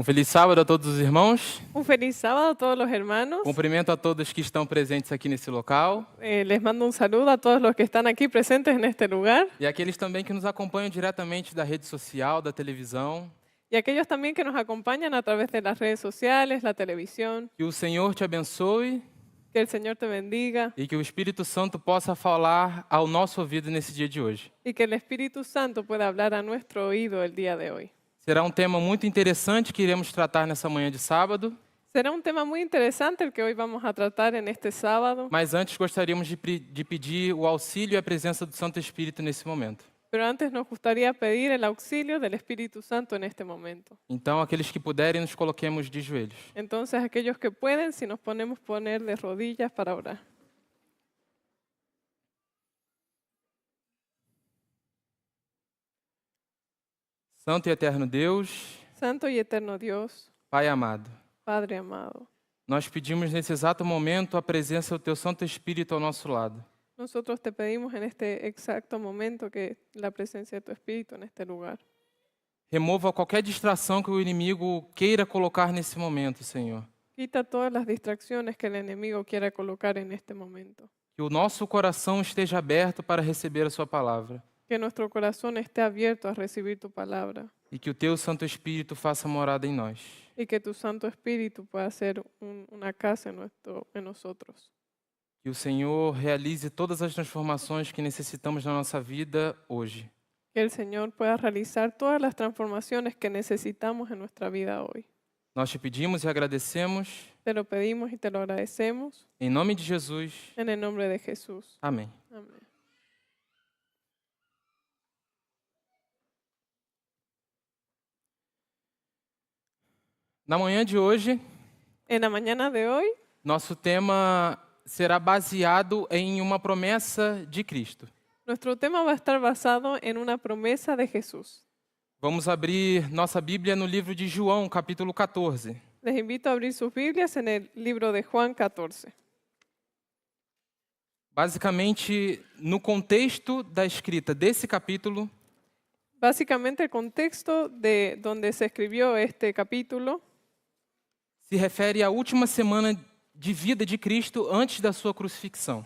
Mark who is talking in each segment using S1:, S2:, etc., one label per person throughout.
S1: Feliz sábado a todos os irmãos.
S2: Feliz sábado a todos los hermanos.
S1: Cumprimento a todos que estão presentes aqui nesse local
S2: Les mando un saludo a todos los que están aquí presentes en este lugar
S1: e aqueles também que nos acompanham diretamente da rede social, da televisão.
S2: y aquellos también que nos acompañan a través de las redes sociales, la televisión.
S1: Que o Senhor te abençoe
S2: Que el Señor te bendiga
S1: e que o Espírito Santo possa falar ao nosso ouvido nesse dia de hoje.
S2: y que el Espíritu Santo pueda hablar a nuestro oído el día de hoy.
S1: Será tema muito interessante que iremos tratar nessa manhã de sábado,
S2: Será un tema muy interesante el que hoy vamos a tratar en este sábado,
S1: mas antes gostaríamos de pedir o auxílio e a presença do Santo Espírito nesse momento.
S2: pero antes nos gustaría pedir el auxilio del Espíritu Santo en este momento.
S1: Então, aqueles que puderem, nos coloquemos de joelhos.
S2: Entonces, aquellos que pueden, si nos ponemos poner de rodillas para orar.
S1: Santo e eterno Deus,
S2: Santo y eterno Dios,
S1: Pai amado,
S2: Padre amado,
S1: nós pedimos nesse exato momento a presença do Teu Santo Espírito ao nosso lado.
S2: nosotros te pedimos en este exacto momento que la presencia de tu Espíritu en este lugar.
S1: Remova qualquer distração que o inimigo queira colocar nesse momento, Senhor.
S2: Quita todas las distracciones que el enemigo quiera colocar en este momento.
S1: Que o nosso coração esteja aberto para receber a Sua palavra.
S2: Que nuestro corazón esté abierto a recibir tu palabra
S1: E que o Teu Santo Espírito faça morada em nós.
S2: y que tu Santo Espíritu pueda hacer una casa en nosotros.
S1: Que o Senhor realize todas as transformações que necessitamos na nossa vida hoje.
S2: Que el Señor pueda realizar todas las transformaciones que necesitamos en nuestra vida hoy.
S1: Nós te pedimos e agradecemos.
S2: Te lo pedimos y te lo agradecemos
S1: Em nome de Jesus.
S2: en el nombre de Jesús.
S1: Amém.
S2: Amén.
S1: Na manhã de hoje,
S2: En la mañana de hoy,
S1: nosso tema será baseado em uma promessa de Cristo.
S2: nuestro tema va a estar basado en una promesa de Jesús.
S1: Vamos abrir nossa Bíblia no livro de João, capítulo 14.
S2: Les invito a abrir sus Biblias en el libro de Juan 14.
S1: Basicamente, no contexto da escrita desse capítulo,
S2: Básicamente el contexto de donde se escribió este capítulo
S1: se refere à última semana de vida de Cristo antes da sua crucifixão.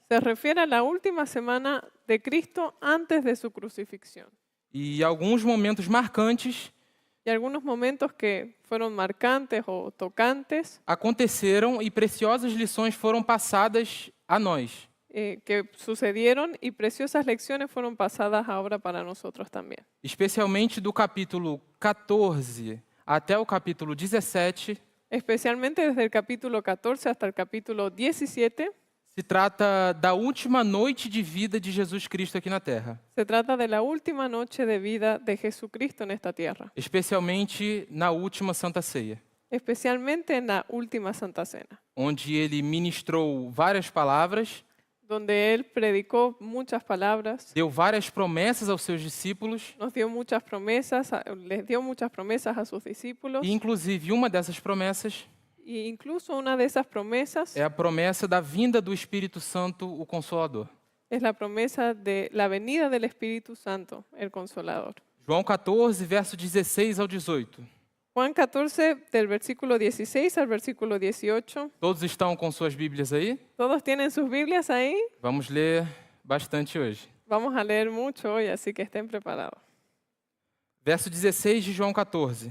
S2: se refiere a la última semana de Cristo antes de su crucifixión.
S1: E alguns momentos marcantes
S2: Y algunos momentos que fueron marcantes o tocantes
S1: aconteceram e preciosas lições foram passadas a nós.
S2: que sucedieron y preciosas lecciones fueron pasadas ahora para nosotros también.
S1: Especialmente do capítulo 14 até o capítulo 17,
S2: Especialmente desde el capítulo 14 hasta el capítulo 17,
S1: se trata da última noite de vida de Jesus Cristo aqui na Terra.
S2: se trata de la última noche de vida de Jesucristo en esta tierra,
S1: Especialmente na última Santa Ceia,
S2: especialmente en la última Santa Cena,
S1: onde ele ministrou várias palavras,
S2: donde Él predicó muchas palabras,
S1: deu várias promessas aos seus discípulos,
S2: nos dio muchas promesas, les dio muchas promesas a sus discípulos,
S1: e inclusive uma dessas promessas
S2: e incluso una de esas promesas
S1: é a promessa da vinda do Espírito Santo, o Consolador.
S2: es la promesa de la venida del Espíritu Santo, el Consolador.
S1: João 14, verso 16 ao 18.
S2: Juan 14, del versículo 16 al versículo 18.
S1: Todos estão com suas Bíblias aí?
S2: ¿Todos tienen sus Biblias ahí?
S1: Vamos ler bastante hoje.
S2: Vamos a leer mucho hoy, así que estén preparados.
S1: Verso 16 de João 14.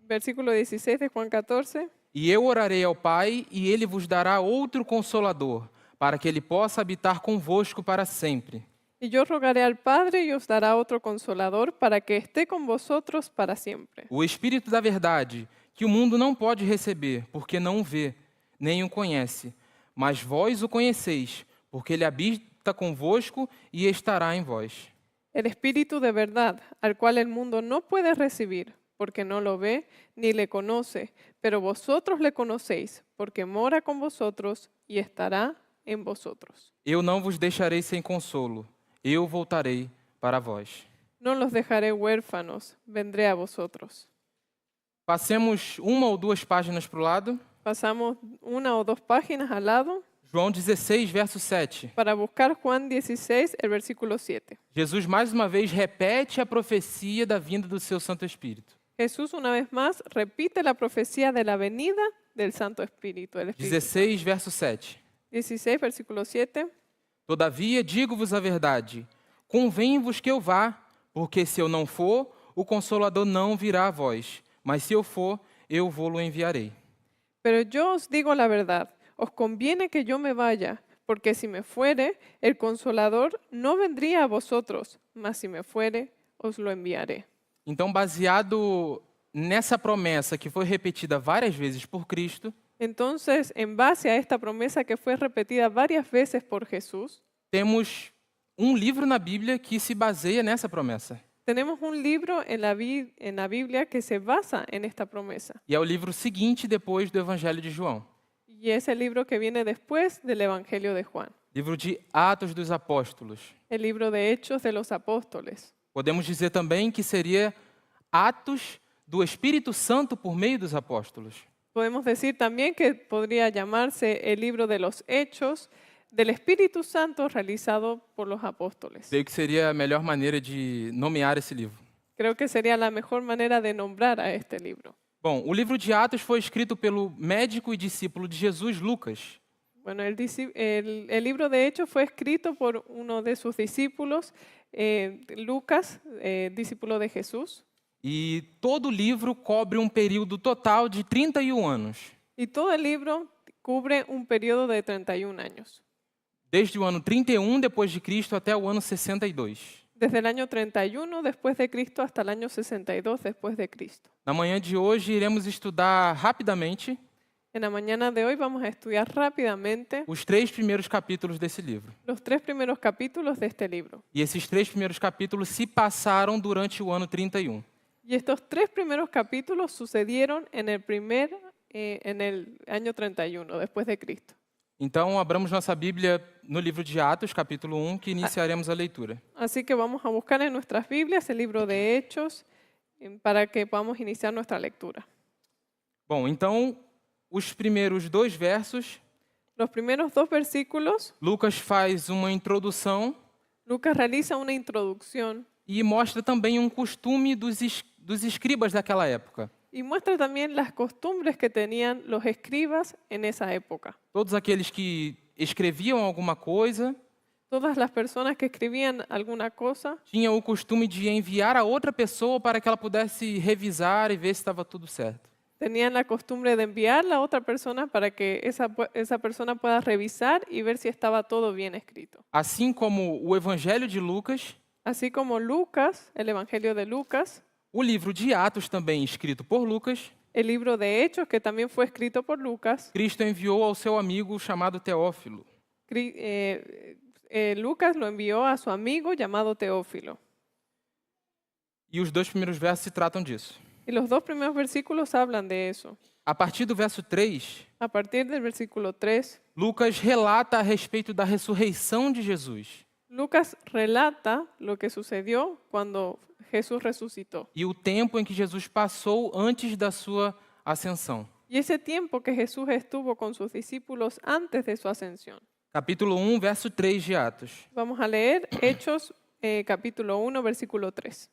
S2: Versículo 16 de Juan 14.
S1: E eu orarei ao Pai, e Ele vos dará outro Consolador, para que Ele possa habitar convosco para sempre.
S2: Y yo rogaré al Padre y os dará otro Consolador para que esté con vosotros para siempre.
S1: O Espírito da verdade, que o mundo não pode receber, porque não o vê, nem o conhece. Mas vós o conheceis, porque Ele habita convosco e estará em vós.
S2: El Espíritu de verdad, al cual el mundo no puede recibir, porque no lo ve ni le conoce, pero vosotros le conocéis, porque mora con vosotros y estará en vosotros.
S1: Eu não vos deixarei sem consolo, eu voltarei para vós.
S2: No los dejaré huérfanos, vendré a vosotros.
S1: Passemos uma ou duas páginas para o lado.
S2: Pasamos una o dos páginas al lado
S1: João 16, verso 7.
S2: para buscar Juan 16, el versículo 7.
S1: Jesus mais uma vez repete a profecia da vinda do seu Santo Espírito.
S2: Jesús una vez más repite la profecía de la venida del Santo Espíritu, del Espíritu.
S1: 16, verso 7.
S2: 16, versículo 7.
S1: Todavia, digo-vos a verdade, convém-vos que eu vá, porque se eu não for, o Consolador não virá a vós, mas se eu for, eu vou-lo enviarei.
S2: Pero yo os digo la verdad, os conviene que yo me vaya, porque si me fuere, el Consolador no vendría a vosotros, mas si me fuere, os lo enviaré.
S1: Então, baseado nessa promessa que foi repetida várias vezes por Cristo,
S2: Entonces, en base a esta promesa que fue repetida varias veces por Jesús,
S1: temos um livro na Bíblia que se baseia nessa promessa.
S2: tenemos un libro en la Biblia que se basa en esta promesa.
S1: E é o livro seguinte depois do Evangelho de João.
S2: Y es el libro que viene después del Evangelio de Juan,
S1: Livro de Atos dos Apóstolos.
S2: el libro de Hechos de los Apóstoles.
S1: Podemos dizer também que seria Atos do Espírito Santo por meio dos apóstolos.
S2: Podemos decir también que podría llamarse el libro de los Hechos del Espíritu Santo realizado por los apóstoles.
S1: Creio que seria a melhor maneira de nomear esse livro.
S2: Creo que sería la mejor manera de nombrar a este libro.
S1: Bom, o livro de Atos foi escrito pelo médico e discípulo de Jesus, Lucas.
S2: Bueno, el libro de Hechos fue escrito por uno de sus discípulos, Lucas, discípulo de Jesús.
S1: E todo o livro cobre um período total de 31 anos.
S2: Y todo el libro cubre un periodo de 31 años.
S1: Desde o ano 31 depois de Cristo até o ano 62.
S2: Desde el año 31 después de Cristo hasta el año 62 después de Cristo.
S1: Na manhã de hoje iremos estudar rapidamente
S2: En la mañana de hoy vamos a estudiar rápidamente
S1: os 3 primeiros capítulos desse livro.
S2: los 3 primeros capítulos de este libro.
S1: E esses 3 primeiros capítulos se passaram durante o ano 31.
S2: Y estos 3 primeros capítulos sucedieron en el año 31 después de Cristo.
S1: Então, abramos nossa Bíblia no livro de Atos, capítulo 1, que iniciaremos a leitura.
S2: Así que vamos a buscar en nuestras Biblias el libro de Hechos para que podamos iniciar nuestra lectura.
S1: Bom, então, os primeiros 2 versos,
S2: Los primeros 2 versículos,
S1: Lucas faz uma introdução
S2: Lucas realiza una introducción
S1: e mostra também um costume dos escribas daquela época.
S2: y muestra también las costumbres que tenían los escribas en esa época.
S1: Todos aqueles que escreviam alguma coisa
S2: Todas las personas que escribían alguna cosa
S1: tinham o costume de enviar a outra pessoa para que ela pudesse revisar e ver se estava tudo certo.
S2: tenían la costumbre de enviarla a otra persona para que esa persona pueda revisar y ver si estaba todo bien escrito.
S1: Assim como o Evangelho de Lucas,
S2: Así como Lucas, el Evangelio de Lucas,
S1: o livro de Atos, também escrito por Lucas,
S2: el libro de Hechos, que también fue escrito por Lucas,
S1: Cristo enviou ao seu amigo chamado Teófilo.
S2: Lucas lo envió a su amigo llamado Teófilo.
S1: E os 2 primeiros versos se tratam disso.
S2: Y los 2 primeros versículos hablan de eso.
S1: A partir do verso 3,
S2: A partir del versículo 3,
S1: Lucas relata a respeito da ressurreição de Jesus
S2: Lucas relata lo que sucedió cuando Jesús resucitó
S1: e o tempo em que Jesus passou antes da sua ascensão.
S2: y ese tiempo que Jesús estuvo con sus discípulos antes de su ascensión.
S1: Capítulo 1, verso 3 de Atos.
S2: Vamos a leer Hechos capítulo 1, versículo 3.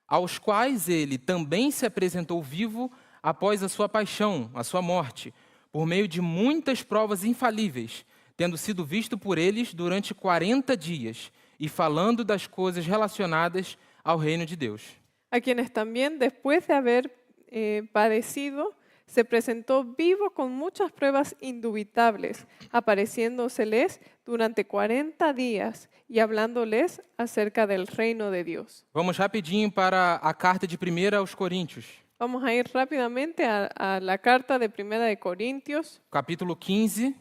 S1: Aos quais ele também se apresentou vivo após a sua paixão, a sua morte, por meio de muitas provas infalíveis, tendo sido visto por eles durante 40 dias e falando das coisas relacionadas ao reino de Deus.
S2: A quienes también, después de haber padecido, se presentó vivo con muchas pruebas indubitables, apareciéndoseles durante 40 días y hablándoles acerca del reino de Dios.
S1: Vamos rapidinho para a carta de 1 aos Coríntios,
S2: Vamos a ir rápidamente a la carta de Primera de Corintios,
S1: capítulo 15,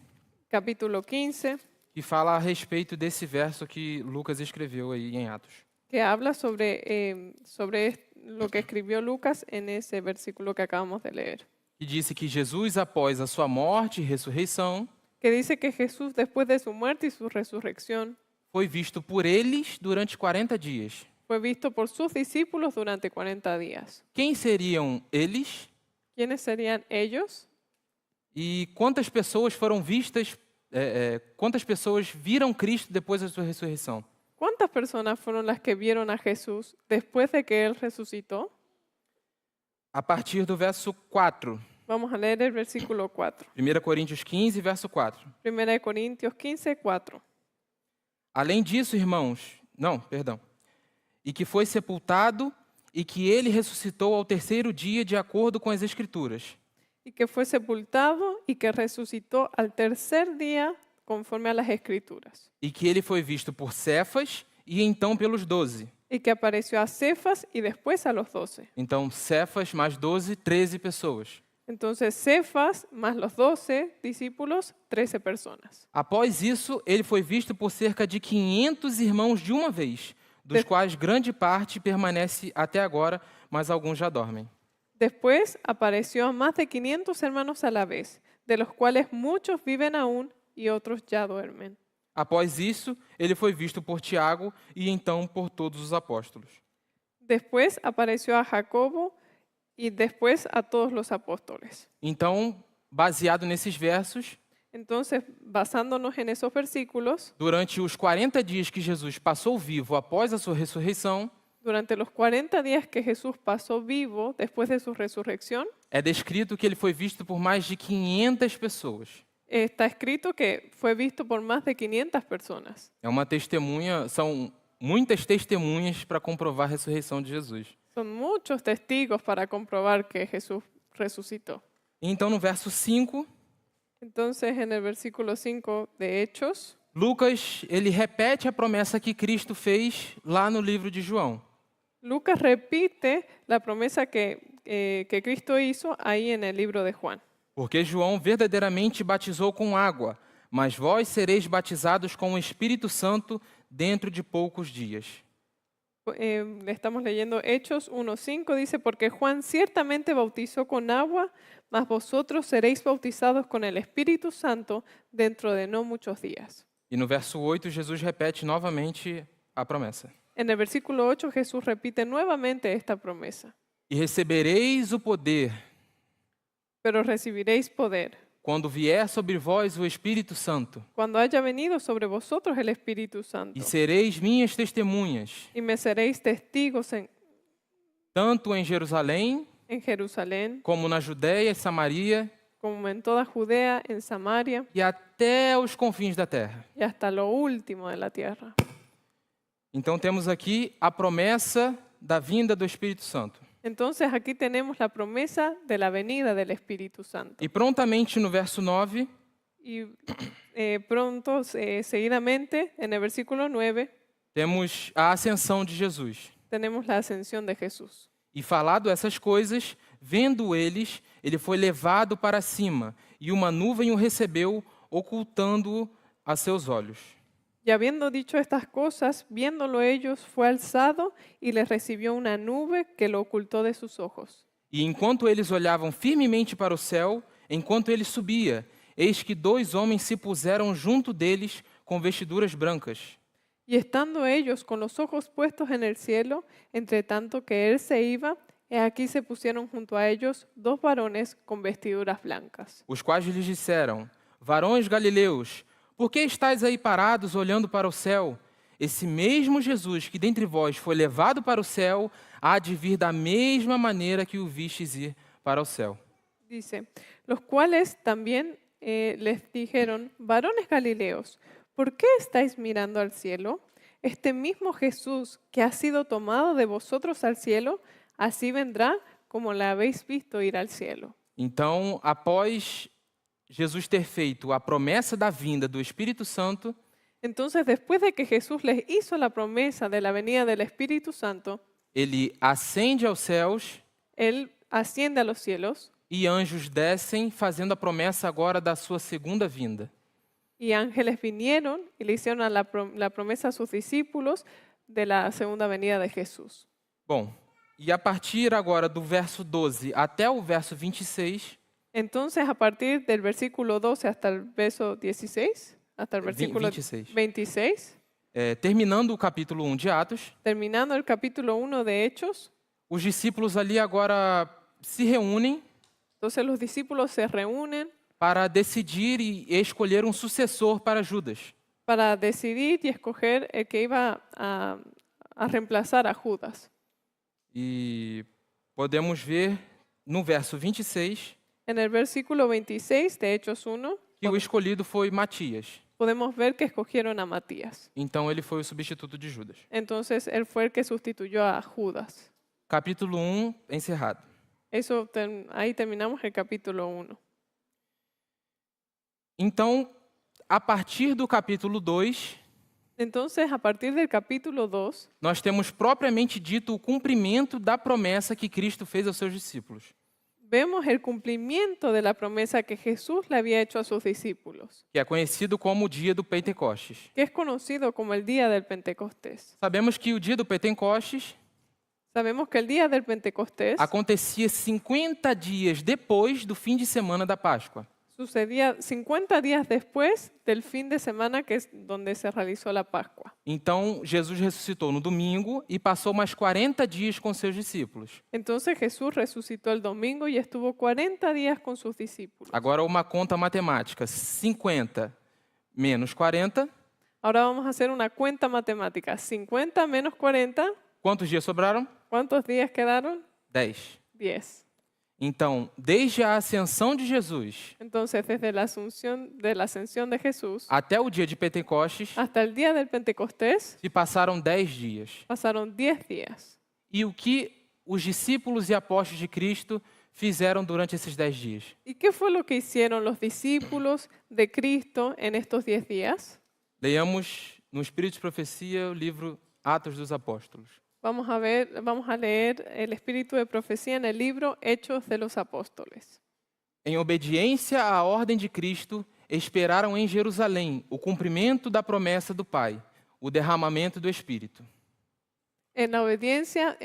S2: capítulo 15,
S1: que fala a respeito desse verso que Lucas escreveu aí em Atos.
S2: que habla sobre lo que escribió Lucas en ese versículo que acabamos de leer.
S1: Que disse que Jesus, após a sua morte e ressurreição,
S2: Que dice que Jesús, después de su muerte y su resurrección,
S1: foi visto por eles durante 40 dias.
S2: fue visto por sus discípulos durante 40 días.
S1: Quem seriam eles
S2: ¿Quiénes serían ellos?
S1: e quantas pessoas foram vistas, quantas pessoas viram Cristo depois da sua ressurreição?
S2: ¿Cuántas personas fueron las que vieron a Jesús después de que Él resucitó?
S1: a partir do verso 4.
S2: Vamos a leer el versículo 4.
S1: 1 Coríntios 15, verso 4.
S2: 1 Corintios 15, 4.
S1: Além disso, irmãos, e que foi sepultado e que ele ressuscitou ao terceiro dia de acordo com as Escrituras.
S2: Y que fue sepultado y que resucitó al tercer día conforme a las Escrituras.
S1: E que ele foi visto por Cefas e então pelos 12.
S2: Y que apareció a Cefas y después a los 12.
S1: Então, Cefas mais 12, 13 pessoas.
S2: Entonces Cefas más los 12 discípulos, 13 personas.
S1: Após isso, ele foi visto por cerca de 500 irmãos de uma vez, dos quais grande parte permanece até agora, mas alguns já dormem.
S2: Después apareció a más de 500 hermanos a la vez, de los cuales muchos viven aún y otros ya duermen.
S1: Após isso, ele foi visto por Tiago e então por todos os apóstolos.
S2: Después apareció a Jacobo y después a todos los apóstoles.
S1: Então, baseado nesses versos,
S2: Entonces, basándonos en esos versículos,
S1: durante os 40 dias que Jesus passou vivo após a sua ressurreição,
S2: durante los 40 días que Jesús pasó vivo después de su resurrección,
S1: é descrito que ele foi visto por mais de 500 pessoas.
S2: está escrito que fue visto por más de 500 personas.
S1: É uma testemunha, são muitas testemunhas para comprovar a ressurreição de Jesus.
S2: Son muchos testigos para comprobar que Jesús resucitó.
S1: Então, no verso 5,
S2: Entonces, en el versículo 5 de Hechos,
S1: Lucas, ele repete a promessa que Cristo fez lá no livro de João.
S2: Lucas repite la promesa que Cristo hizo ahí en el libro de Juan.
S1: Porque João verdadeiramente batizou com água, mas vós sereis batizados com o Espírito Santo dentro de poucos dias.
S2: Le estamos leyendo Hechos 1:5, dice, porque Juan ciertamente bautizó con agua, mas vosotros seréis bautizados con el Espíritu Santo dentro de no muchos días.
S1: E no verso 8, Jesus repete novamente a promessa.
S2: En el versículo 8 Jesús repite nuevamente esta promesa.
S1: E recebereis o poder
S2: Pero recibiréis poder
S1: quando vier sobre vós o Espírito Santo,
S2: cuando haya venido sobre vosotros el Espíritu Santo.
S1: e sereis minhas testemunhas,
S2: Y me seréis testigos
S1: tanto em Jerusalém,
S2: en Jerusalén,
S1: como na Judéia e Samaria,
S2: como en toda Judea, en Samaria
S1: e até os confins da terra.
S2: y hasta lo último de la tierra.
S1: Então temos aqui a promessa da vinda do Espírito Santo.
S2: Entonces aquí tenemos la promesa de la venida del Espíritu Santo.
S1: E prontamente no verso 9,
S2: Y pronto, seguidamente, en el versículo 9,
S1: temos a ascensão de Jesus.
S2: tenemos la ascensión de Jesús.
S1: E falado essas coisas, vendo eles, ele foi levado para cima, e uma nuvem o recebeu, ocultando-o a seus olhos.
S2: Y habiendo dicho estas cosas, viéndolo ellos, fue alzado y les recibió una nube que lo ocultó de sus ojos.
S1: E enquanto eles olhavam firmemente para o céu, enquanto ele subia, eis que 2 homens se puseram junto deles com vestiduras brancas.
S2: Y estando ellos con los ojos puestos en el cielo, entre tanto que él se iba, he aquí se pusieron junto a ellos 2 varones con vestiduras blancas.
S1: Os quais lhes disseram: Varões galileus, por que estáis aí parados olhando para o céu? Esse mesmo Jesus que dentre vós foi levado para o céu, há de vir da mesma maneira que o vistes ir para o céu.
S2: Dice, los cuales también les dijeron, varones galileos, ¿por qué estáis mirando al cielo? Este mismo Jesús que ha sido tomado de vosotros al cielo, así vendrá como la habéis visto ir al cielo.
S1: Então, após Jesus ter feito a promessa da vinda do Espírito Santo,
S2: Entonces, después de que Jesús les hizo la promesa de la venida del Espíritu Santo,
S1: ele ascende aos céus
S2: Él asciende a los cielos
S1: e anjos descem, fazendo a promessa agora da sua segunda vinda.
S2: y ángeles vinieron y le hicieron la promesa a sus discípulos de la segunda venida de Jesús.
S1: Bom, e a partir agora do verso 12 até o verso 26,
S2: Entonces, a partir del versículo 12 hasta el verso 16, hasta el versículo
S1: 26.
S2: 26,
S1: terminando o capítulo 1 de Atos,
S2: terminando el capítulo 1 de Hechos,
S1: os discípulos ali agora se reúnem
S2: entonces los discípulos se reúnen
S1: para decidir e escolher um sucessor para Judas.
S2: para decidir y escoger el que iba a reemplazar a Judas.
S1: E podemos ver no verso 26,
S2: En el versículo 26 de Hechos 1,
S1: que o escolhido foi Matias.
S2: podemos ver que escogieron a Matías.
S1: Então ele foi o substituto de Judas.
S2: Entonces, él fue el que sustituyó a Judas.
S1: Capítulo 1, encerrado.
S2: Ahí terminamos el capítulo 1.
S1: Então, a partir do capítulo 2,
S2: Entonces, a partir del capítulo 2,
S1: nós temos propriamente dito o cumprimento da promessa que Cristo fez aos seus discípulos,
S2: vemos el cumplimiento de la promesa que Jesús le había hecho a sus discípulos,
S1: que é conhecido como o dia do Pentecostes.
S2: que es conocido como el día del Pentecostés.
S1: Sabemos que o dia do Pentecostes
S2: Sabemos que el día del Pentecostés
S1: acontecia 50 dias depois do fim de semana da Páscoa.
S2: sucedía 50 días después del fin de semana que es donde se realizó la Pascua.
S1: Então, Jesus ressuscitou no domingo e passou mais 40 dias com seus discípulos.
S2: Entonces Jesús resucitó el domingo y estuvo 40 días con sus discípulos.
S1: Agora, uma conta matemática: 50 menos 40,
S2: Ahora vamos a hacer una cuenta matemática. 50 menos 40,
S1: quantos dias sobraram?
S2: ¿cuántos días quedaron?
S1: 10.
S2: 10.
S1: Então, desde a ascensão de Jesus
S2: Entonces, desde la ascensión de Jesús
S1: até o dia de Pentecostes,
S2: hasta el día del Pentecostés,
S1: se passaram 10 dias.
S2: pasaron 10 días.
S1: E o que os discípulos e apóstolos de Cristo fizeram durante esses 10 dias?
S2: ¿Y qué fue lo que hicieron los discípulos de Cristo en estos 10 días?
S1: Leiamos no Espírito de Profecia o livro Atos dos Apóstolos.
S2: Vamos a leer el espíritu de profecía en el libro Hechos de los Apóstoles.
S1: Em obediência à ordem de Cristo, esperaram em Jerusalém o cumprimento da promessa do Pai, o derramamento do Espírito.
S2: En obediencia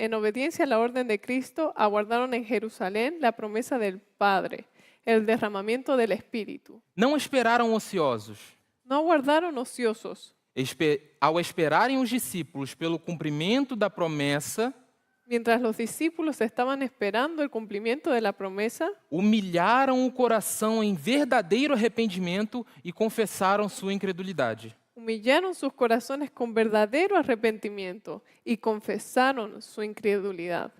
S2: a la orden de Cristo, aguardaron en Jerusalén la promesa del Padre, el derramamiento del Espíritu.
S1: Não esperaram ociosos.
S2: No aguardaron ociosos.
S1: Ao esperarem os discípulos pelo cumprimento da promessa,
S2: Mientras los discípulos estaban esperando el cumplimiento de la promesa,
S1: humilharam o coração em verdadeiro arrependimento e confessaram sua incredulidade.
S2: humillaron sus corazones con verdadero arrepentimiento y confesaron su incredulidad.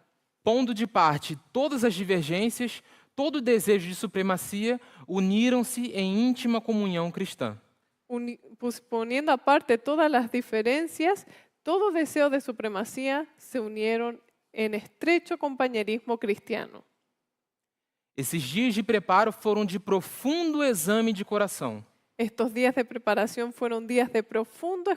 S1: Pondo de parte todas as divergências, todo o desejo de supremacia, uniram-se em íntima comunhão cristã.
S2: Poniendo aparte todas las diferencias, todo deseo de supremacía, se unieron en estrecho compañerismo cristiano.
S1: Esses dias de preparo foram de profundo exame de coração.
S2: Estos días de preparación fueron días de profundo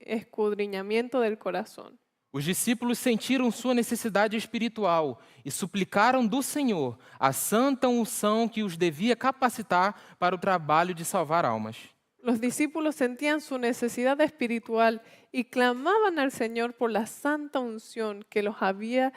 S2: escudriñamiento del corazón.
S1: Os discípulos sentiram sua necessidade espiritual e suplicaram do Senhor a santa unção que os devia capacitar para o trabalho de salvar almas.
S2: Los discípulos sentían su necesidad espiritual y clamaban al Señor por la santa unción que los había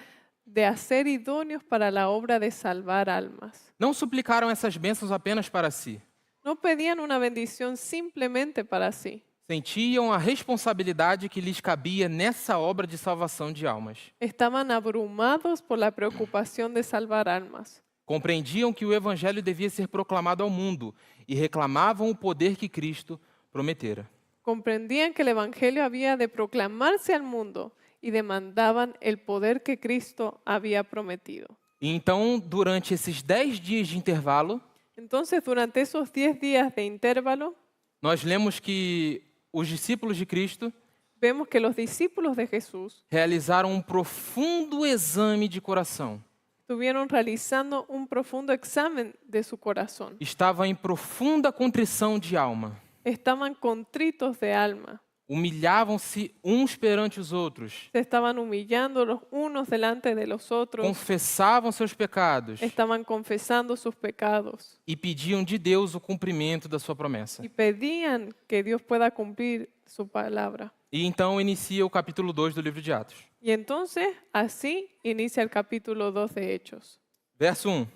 S2: de hacer idóneos para la obra de salvar almas.
S1: Não suplicaram essas bênçãos apenas para si.
S2: No pedían una bendición simplemente para sí.
S1: Sentiam a responsabilidade que lhes cabia nessa obra de salvação de almas.
S2: Estaban abrumados por la preocupación de salvar almas.
S1: Compreendiam que o Evangelho devia ser proclamado ao mundo e reclamavam o poder que Cristo prometera.
S2: Comprendían que el Evangelio había de proclamarse al mundo y demandaban el poder que Cristo había prometido.
S1: E então, durante esses 10 dias de intervalo,
S2: Entonces, durante esos 10 días de intervalo,
S1: nós lemos que os discípulos de Cristo
S2: vemos que los discípulos de Jesús
S1: realizaram um profundo exame de coração.
S2: estuvieron realizando un profundo examen de su corazón.
S1: Estavam em profunda contrição de alma.
S2: Estaban contritos de alma.
S1: Humilhavam-se uns perante os outros.
S2: Se estaban humillando los unos delante de los otros.
S1: Confessavam seus pecados
S2: Estaban confesando sus pecados.
S1: e pediam de Deus o cumprimento da sua promessa.
S2: Y pedían que Dios pueda cumplir su palabra.
S1: E então inicia o capítulo 2 do livro de Atos.
S2: Y entonces, así inicia el capítulo 2 de Hechos.
S1: Verso 1.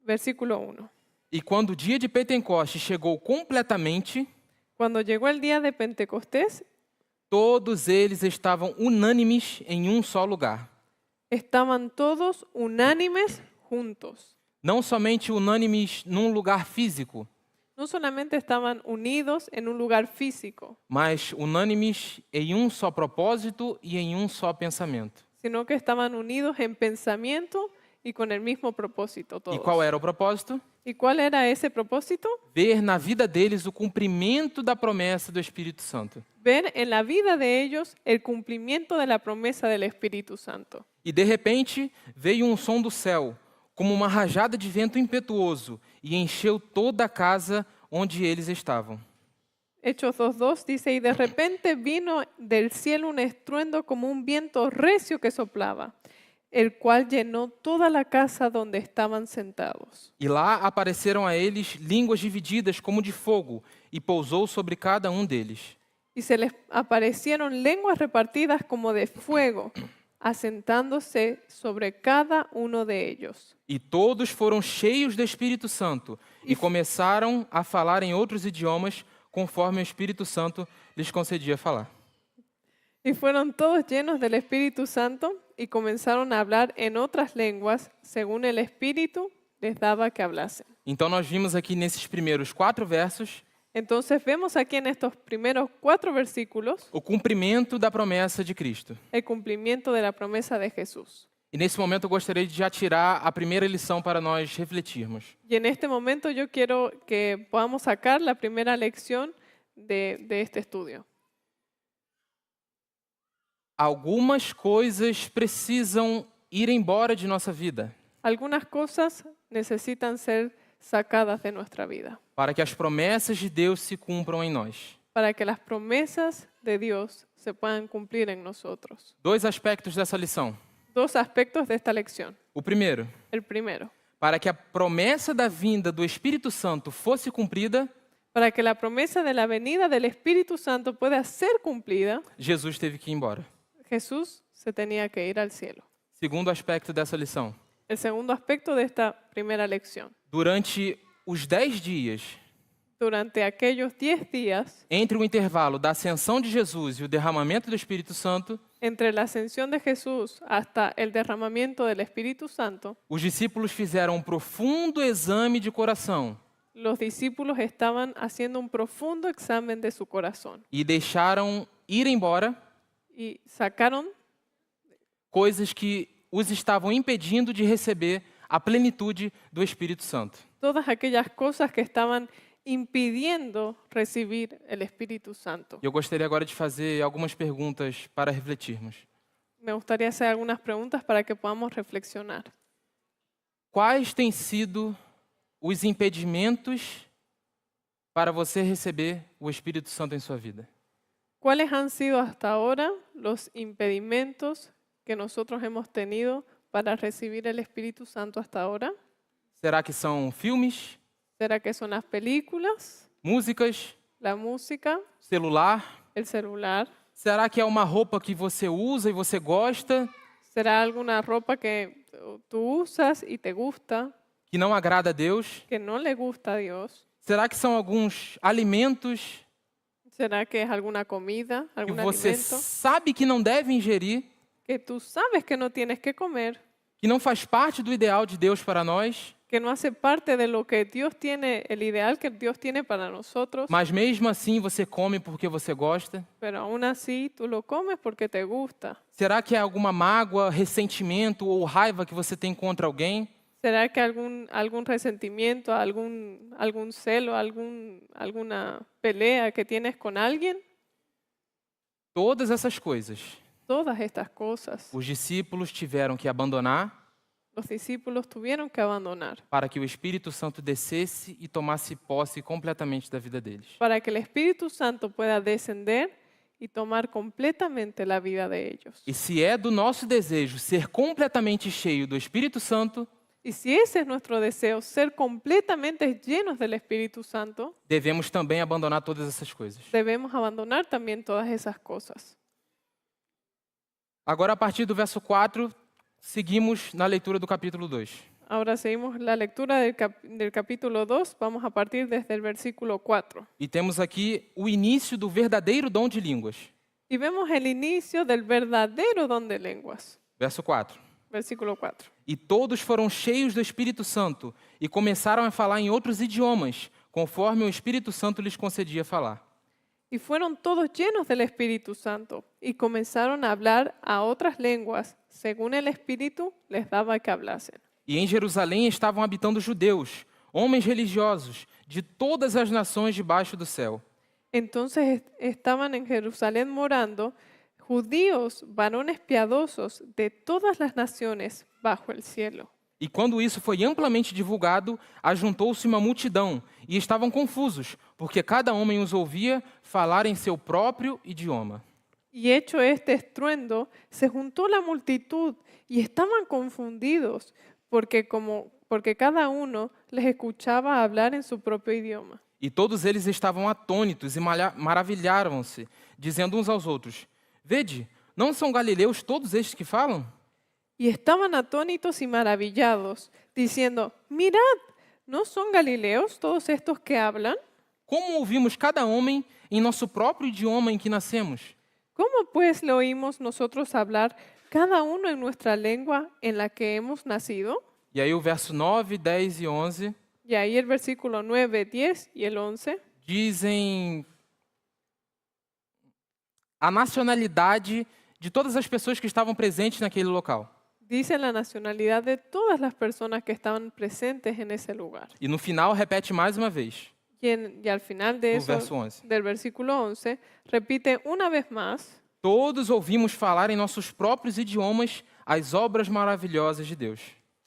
S2: Versículo 1.
S1: E quando o dia de Pentecostes chegou completamente,
S2: Cuando llegó el día de Pentecostés,
S1: todos eles estavam unânimes em um só lugar.
S2: estaban todos unánimes juntos.
S1: Não somente unânimes num lugar físico,
S2: No solamente estaban unidos en un lugar físico,
S1: mas unânimes em um só propósito e em um só pensamento.
S2: sino que estaban unidos en pensamiento y con el mismo propósito
S1: E
S2: todos.
S1: qual era o propósito?
S2: ¿Y cuál era ese propósito?
S1: Ver na vida deles o cumprimento da promessa do Espírito Santo.
S2: Ver en la vida de ellos el cumplimiento de la promesa del Espíritu Santo.
S1: E de repente veio um som do céu, como uma rajada de vento impetuoso, e encheu toda a casa onde eles estavam.
S2: Hechos 2:2 dice, y de repente vino del cielo un estruendo como un viento recio que soplaba, el cual llenó toda la casa donde estaban sentados.
S1: E lá apareceram a eles línguas divididas como de fogo, e pousou sobre cada um deles.
S2: Y se les aparecieron lenguas repartidas como de fuego, asentándose sobre cada uno de ellos.
S1: E todos foram cheios do Espírito Santo, e começaram a falar em outros idiomas, conforme o Espírito Santo lhes concedia falar.
S2: Y fueron todos llenos del Espíritu Santo y comenzaron a hablar en otras lenguas, según el Espíritu les daba que hablasen.
S1: Então nós vimos aqui nesses primeiros 4 versos
S2: Entonces vemos aquí en estos primeros 4 versículos
S1: o cumprimento da promessa de Cristo.
S2: el cumplimiento de la promesa de Jesús.
S1: E nesse momento eu gostaria de já tirar a primeira lição para nós refletirmos.
S2: Y en este momento yo quiero que podamos sacar la primera lección de este estudio.
S1: Algumas coisas precisam ir embora de nossa vida
S2: Algunas cosas necesitan ser sacadas de nuestra vida
S1: para que as promessas de Deus se cumpram em nós.
S2: para que las promesas de Dios se puedan cumplir en nosotros.
S1: 2 aspectos dessa lição.
S2: 2 aspectos de esta lección.
S1: O primeiro,
S2: El primero,
S1: para que a promessa da vinda do Espírito Santo fosse cumprida,
S2: para que la promesa de la venida del Espíritu Santo pueda ser cumplida,
S1: Jesus teve que ir embora.
S2: Jesús se tenía que ir al cielo.
S1: Segundo aspecto dessa lição.
S2: El segundo aspecto de esta primera lección.
S1: Durante os 10 dias
S2: Durante aquellos 10 días,
S1: entre o intervalo da ascensão de Jesus e o derramamento do Espírito Santo,
S2: entre la ascensión de Jesús hasta el derramamiento del Espíritu Santo,
S1: os discípulos fizeram um profundo exame de coração
S2: los discípulos estaban haciendo un profundo examen de su corazón
S1: e deixaram ir embora
S2: y sacaron
S1: coisas que os estavam impedindo de receber a plenitude do Espírito Santo.
S2: todas aquellas cosas que estaban impidiendo recibir el Espíritu Santo.
S1: Eu gostaria agora de fazer algumas perguntas para refletirmos.
S2: Me gustaría hacer algunas preguntas para que podamos reflexionar.
S1: Quais têm sido os impedimentos para você receber o Espírito Santo em sua vida?
S2: ¿Cuáles han sido hasta ahora los impedimentos que nosotros hemos tenido para recibir el Espíritu Santo hasta ahora?
S1: Será que são filmes,
S2: ¿Será que son las películas,
S1: músicas,
S2: la música,
S1: celular?
S2: el celular?
S1: Será que é uma roupa que você usa e você gosta,
S2: ¿Será alguna ropa que tú usas y te gusta,
S1: que não agrada a Deus?
S2: que no le gusta a Dios?
S1: Será que são alguns alimentos
S2: ¿Será que es alguna comida,
S1: que
S2: algún
S1: você
S2: alimento
S1: sabe que não deve ingerir,
S2: que tú sabes que no tienes que comer,
S1: que não faz parte do ideal de Deus para nós,
S2: que no hace parte de lo que Dios tiene, el ideal que Dios tiene para nosotros,
S1: mas mesmo assim você come porque você gosta?
S2: pero aún así tú lo comes porque te gusta?
S1: Será que é alguma mágoa, ressentimento ou raiva que você tem contra alguém?
S2: ¿Será que algún resentimiento, algún celo, alguna pelea que tienes con alguien?
S1: Todas essas coisas
S2: Todas estas cosas
S1: os discípulos tiveram que abandonar
S2: los discípulos tuvieron que abandonar
S1: para que o Espírito Santo descesse e tomasse posse completamente da vida deles.
S2: para que el Espíritu Santo pueda descender y tomar completamente la vida de ellos.
S1: E se é do nosso desejo ser completamente cheio do Espírito Santo,
S2: Y si ese es nuestro deseo, ser completamente llenos del Espíritu Santo,
S1: devemos também abandonar todas essas coisas.
S2: debemos abandonar también todas esas cosas.
S1: Agora, a partir do verso 4, seguimos na leitura do capítulo 2.
S2: Ahora seguimos la lectura del capítulo 2, vamos a partir desde el versículo 4.
S1: E temos aqui o início do verdadeiro dom de línguas.
S2: Y vemos el inicio del verdadero don de lenguas.
S1: Verso 4.
S2: Versículo 4.
S1: E todos foram cheios do Espírito Santo e começaram a falar em outros idiomas, conforme o Espírito Santo lhes concedia falar.
S2: Y fueron todos llenos del Espíritu Santo y comenzaron a hablar a otras lenguas, según el Espíritu les daba que hablasen.
S1: E em Jerusalém estavam habitando judeus, homens religiosos, de todas as nações debaixo do céu.
S2: Entonces estaban en Jerusalén morando judíos, varones piadosos de todas las naciones bajo el cielo.
S1: E quando isso foi amplamente divulgado, ajuntou-se uma multidão, e estavam confusos, porque cada homem os ouvia falar em seu próprio idioma.
S2: Y hecho este estruendo, se juntó la multitud y estaban confundidos porque cada uno les escuchaba hablar en su propio idioma.
S1: E todos eles estavam atônitos e maravilharam-se, dizendo uns aos outros: Vede, não são galileus todos estes que falam?
S2: Y estaban atónitos y maravillados, diciendo, mirad, ¿no son galileos todos estos que hablan?
S1: Como ouvimos cada homem em nosso próprio idioma em que nascemos?
S2: ¿Cómo pues le oímos nosotros hablar cada uno en nuestra lengua en la que hemos nacido?
S1: E aí o verso 9, 10 e 11
S2: Y ahí el versículo 9, 10 y el 11
S1: dizem a nacionalidade de todas as pessoas que estavam presentes naquele local.
S2: dice la nacionalidad de todas las personas que estaban presentes en ese lugar.
S1: E no final repete mais uma vez,
S2: Y al final de
S1: no
S2: eso,
S1: verso 11.
S2: del versículo 11, repite una vez más,
S1: Todos ouvimos falar em nossos próprios idiomas as obras maravilhosas de Deus.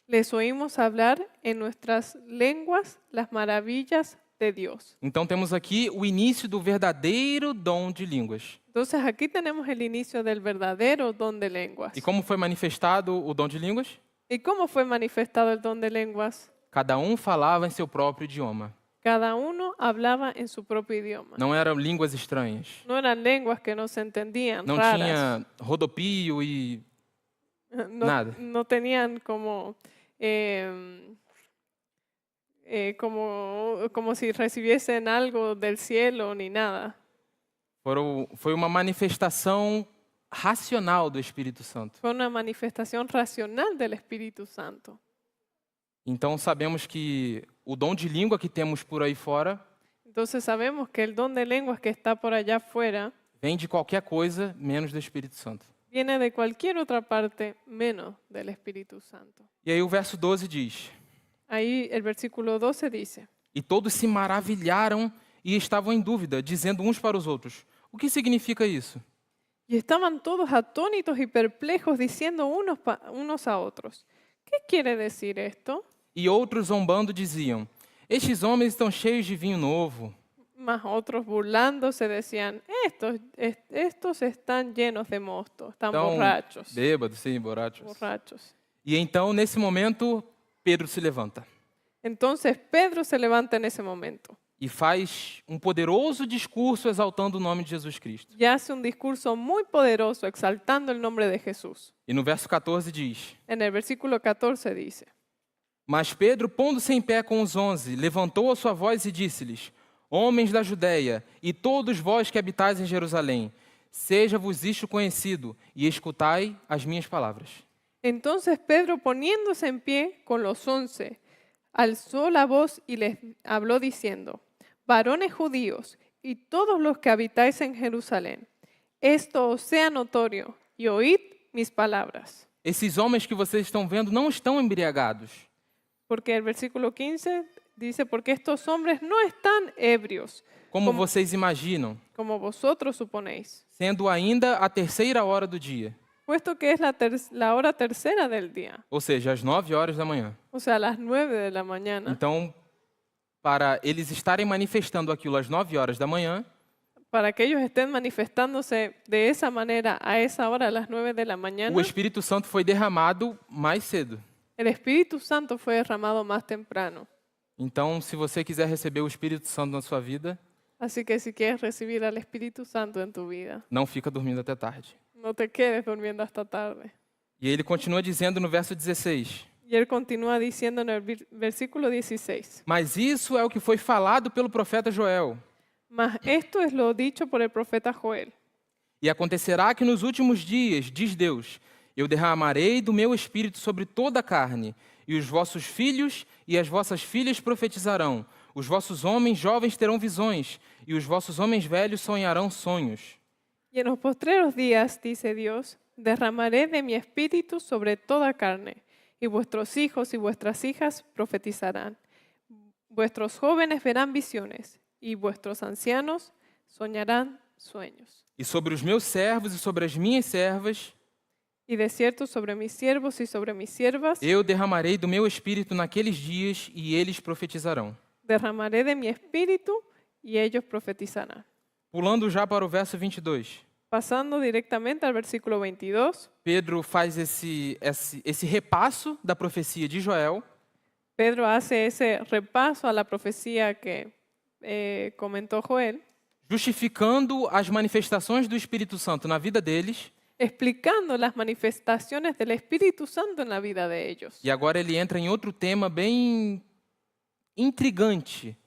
S2: les oímos hablar en nuestras lenguas las maravillas de Dios.
S1: Então temos aqui o início do verdadeiro dom de línguas.
S2: Entonces aquí tenemos el inicio del verdadero don de lenguas.
S1: E como foi manifestado o dom de línguas?
S2: ¿Y cómo fue manifestado el don de lenguas?
S1: Cada um falava em seu próprio idioma.
S2: Cada uno hablaba en su propio idioma.
S1: Não eram línguas estranhas.
S2: No eran lenguas que no se entendían,
S1: Não
S2: raras.
S1: tinha rodopio e
S2: No,
S1: nada.
S2: no tenían como si recibiesen algo del cielo ni nada.
S1: Foi uma manifestação racional do Espírito Santo.
S2: Fue una manifestación racional del Espíritu Santo.
S1: Então sabemos que o dom de língua que temos por aí fora
S2: Entonces sabemos que el don de lenguas que está por allá afuera
S1: vem de qualquer coisa menos do Espírito Santo.
S2: viene de cualquier otra parte menos del Espíritu Santo.
S1: E aí o verso 12 diz:
S2: Ahí el versículo 12 dice,
S1: E todos se maravilharam e estavam em dúvida, dizendo uns para os outros: O que significa isso?
S2: y estaban todos atónitos y perplejos diciendo unos a otros, ¿qué quiere decir esto?
S1: E outros zombando diziam: Estes homens estão cheios de vinho novo.
S2: Mas otros burlándose decían, estos están llenos de mosto, están
S1: Estão
S2: borrachos.
S1: bêbados, sim, borrachos.
S2: Borrachos.
S1: E então, nesse momento, Pedro se levanta
S2: Entonces Pedro se levanta en ese momento
S1: e faz um poderoso discurso exaltando o nome de Jesus Cristo.
S2: y hace un discurso muy poderoso exaltando el nombre de Jesús.
S1: E no verso 14 diz:
S2: En el versículo 14 dice,
S1: Mas Pedro, pondo-se em pé com os 11, levantou a sua voz e disse-lhes: Homens da Judéia, e todos vós que habitais em Jerusalém, seja-vos isto conhecido, e escutai as minhas palavras.
S2: entonces Pedro poniéndose en pie con los 11, alzó la voz y les habló diciendo, varones judíos y todos los que habitáis en Jerusalén, esto os sea notorio y oíd mis palabras.
S1: Esses homens que vocês estão vendo não estão embriagados,
S2: Porque el versículo 15 dice, porque estos hombres no están ebrios,
S1: como vocês imaginam,
S2: como vosotros suponéis,
S1: sendo ainda a terceira hora do dia,
S2: puesto que es la hora tercera del día,
S1: ou seja, às 9 horas da manhã.
S2: o sea, a las 9 de la mañana.
S1: Então, para eles estarem manifestando aquilo às 9 horas da manhã,
S2: Para que ellos estén manifestándose de esa manera a esa hora, a las 9 de la mañana,
S1: o Espírito Santo foi derramado mais cedo.
S2: el Espíritu Santo fue derramado más temprano.
S1: Então, se você quiser receber o Espírito Santo na sua vida,
S2: Así que si quieres recibir al Espíritu Santo en tu vida,
S1: não fica dormindo até tarde.
S2: no te quedes durmiendo hasta tarde.
S1: E ele continua dizendo no verso 16:
S2: Y él continúa diciendo en el versículo 16,
S1: Mas isso é o que foi falado pelo profeta Joel.
S2: mas esto es lo dicho por el profeta Joel.
S1: E acontecerá que nos últimos dias, diz Deus, eu derramarei do meu espírito sobre toda a carne, e os vossos filhos e as vossas filhas profetizarão, os vossos homens jovens terão visões, e os vossos homens velhos sonharão sonhos.
S2: Y en los postreros días, dice Dios, derramaré de mi espíritu sobre toda carne, y vuestros hijos y vuestras hijas profetizarán. Vuestros jóvenes verán visiones, y vuestros ancianos soñarán sueños.
S1: E sobre os meus servos e sobre as minhas servas,
S2: Y de cierto sobre mis siervos y sobre mis siervas
S1: eu derramarei do meu espírito naqueles dias e eles profetizarão.
S2: derramaré de mi espíritu y ellos profetizarán.
S1: Pulando já para o verso 22.
S2: Pasando directamente al versículo 22,
S1: Pedro faz esse repasso da profecia de Joel,
S2: Pedro hace ese repaso a la profecía que comentó Joel,
S1: justificando as manifestações do Espírito Santo na vida deles,
S2: explicando las manifestaciones del Espíritu Santo en la vida de ellos.
S1: e agora ele entra em outro tema bem intrigante,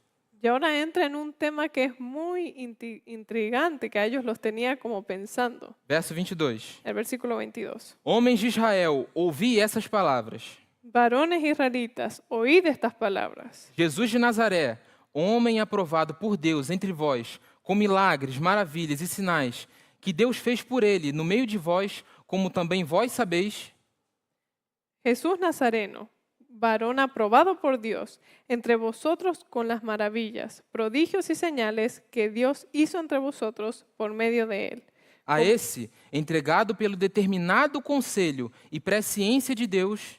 S2: Y ahora entra en un tema que es muy intrigante, que a ellos los tenía como pensando.
S1: verso 22.
S2: El versículo 22.
S1: Homens de Israel, ouvi essas palavras.
S2: Varones israelitas, oíd estas palabras.
S1: Jesus de Nazaré, homem aprovado por Deus entre vós, com milagres, maravilhas e sinais, que Deus fez por ele no meio de vós, como também vós sabeis.
S2: Jesús Nazareno, varón aprobado por Dios, entre vosotros con las maravillas, prodigios y señales que Dios hizo entre vosotros por medio de él.
S1: A esse, entregado pelo determinado conselho e presciência de Deus,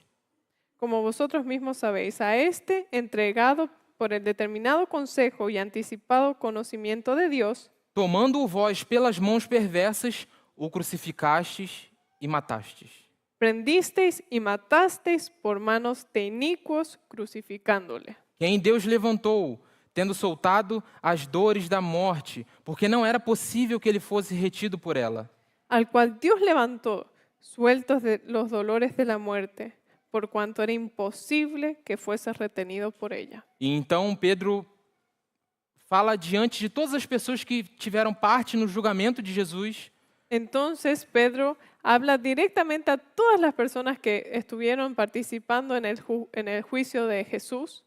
S2: Como vosotros mismos sabéis, a este entregado por el determinado consejo y anticipado conocimiento de Dios,
S1: tomando-o vós pelas mãos perversas, o crucificastes e matastes.
S2: prendisteis y matasteis por manos de inicuos, crucificándole.
S1: Quem Deus levantou, tendo soltado as dores da morte, porque não era possível que ele fosse retido por ela.
S2: Al cual Dios levantó, sueltos de los dolores de la muerte, por cuanto era imposible que fuese retenido por ella.
S1: E então Pedro fala diante de todas as pessoas que tiveram parte no julgamento de Jesus,
S2: Entonces Pedro habla directamente a todas las personas que estuvieron participando en el juicio de Jesús.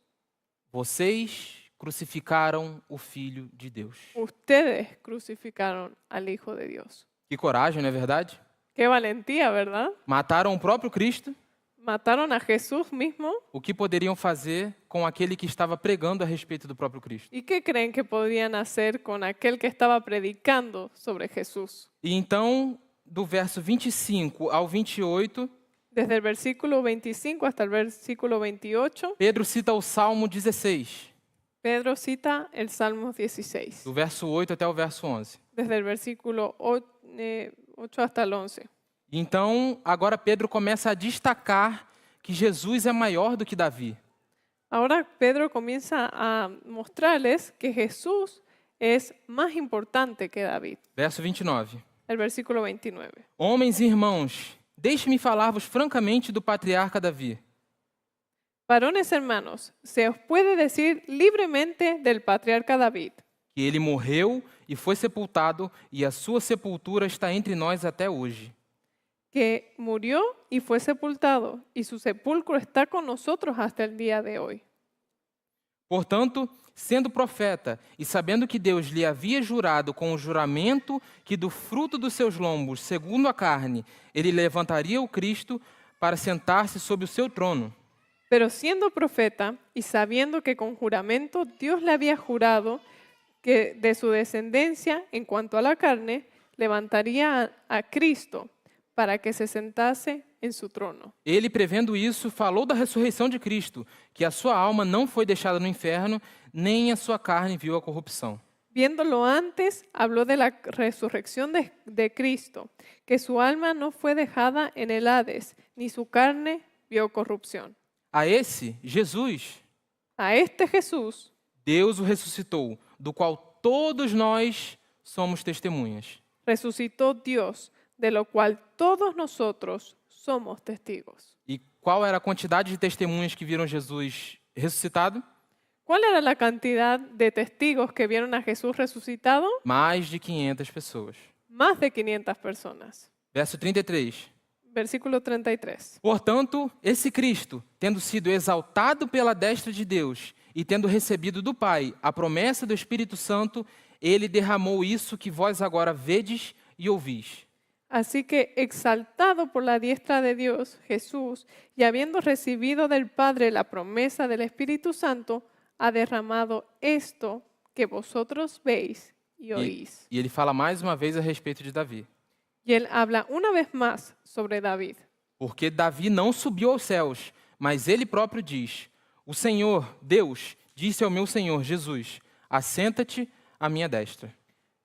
S1: vocês crucificaram o Filho de Deus.
S2: Ustedes crucificaron al Hijo de Dios.
S1: Que coragem, não é verdade?
S2: Qué valentía, ¿verdad?
S1: Mataram o próprio Cristo.
S2: Mataron a Jesús mismo.
S1: O que poderiam fazer com aquele que estava pregando a respeito do próprio Cristo?
S2: ¿Y qué creen que podían hacer con aquel que estaba predicando sobre Jesús?
S1: E então, do verso 25 ao 28,
S2: Desde el versículo 25 hasta el versículo 28,
S1: Pedro cita o Salmo 16,
S2: Pedro cita el Salmo 16,
S1: do verso 8 até o verso 11.
S2: desde el versículo 8 hasta el 11.
S1: Então, agora Pedro começa a destacar que Jesus é maior do que Davi.
S2: Ahora Pedro comienza a mostrarles que Jesús es más importante que David.
S1: Verso 29.
S2: El versículo 29.
S1: Homens e irmãos, deixe-me falar-vos francamente do patriarca Davi.
S2: Varones hermanos, se os puede decir libremente del patriarca David,
S1: Que ele morreu e foi sepultado, e a sua sepultura está entre nós até hoje.
S2: que murió y fue sepultado, y su sepulcro está con nosotros hasta el día de hoy.
S1: Portanto, sendo profeta e sabendo que Deus lhe havia jurado com o juramento que do fruto dos seus lombos, segundo a carne, ele levantaria o Cristo para sentar-se sobre o seu trono.
S2: Pero siendo profeta y sabiendo que con juramento Dios le había jurado que de su descendencia, en cuanto a la carne, levantaría a Cristo para que se sentase en su trono.
S1: Ele, prevendo isso, falou da ressurreição de Cristo, que a sua alma não foi deixada no inferno, nem a sua carne viu a corrupção.
S2: Viéndolo antes, habló de la resurrección de Cristo, que su alma no fue dejada en el Hades, ni su carne vio corrupción.
S1: A esse, Jesus,
S2: A este Jesús,
S1: Deus o ressuscitou, do qual todos nós somos testemunhas.
S2: resucitó Dios, de lo cual todos nosotros somos testigos.
S1: E qual era a quantidade de testemunhas que viram Jesus ressuscitado?
S2: ¿Cuál era la cantidad de testigos que vieron a Jesús resucitado?
S1: Mais de 500 pessoas.
S2: Más de 500 personas.
S1: Verso 33.
S2: Versículo 33.
S1: Portanto, esse Cristo, tendo sido exaltado pela destra de Deus e tendo recebido do Pai a promessa do Espírito Santo, ele derramou isso que vós agora vedes e ouvis.
S2: Así que, exaltado por la diestra de Dios, Jesús, y habiendo recibido del Padre la promesa del Espíritu Santo, ha derramado esto que vosotros veis y
S1: E,
S2: oís.
S1: e ele fala mais uma vez a respeito de Davi.
S2: Y él habla una vez más sobre David.
S1: Porque Davi não subiu aos céus, mas ele próprio diz: O Senhor, Deus, disse ao meu Senhor Jesus: Assenta-te à minha destra.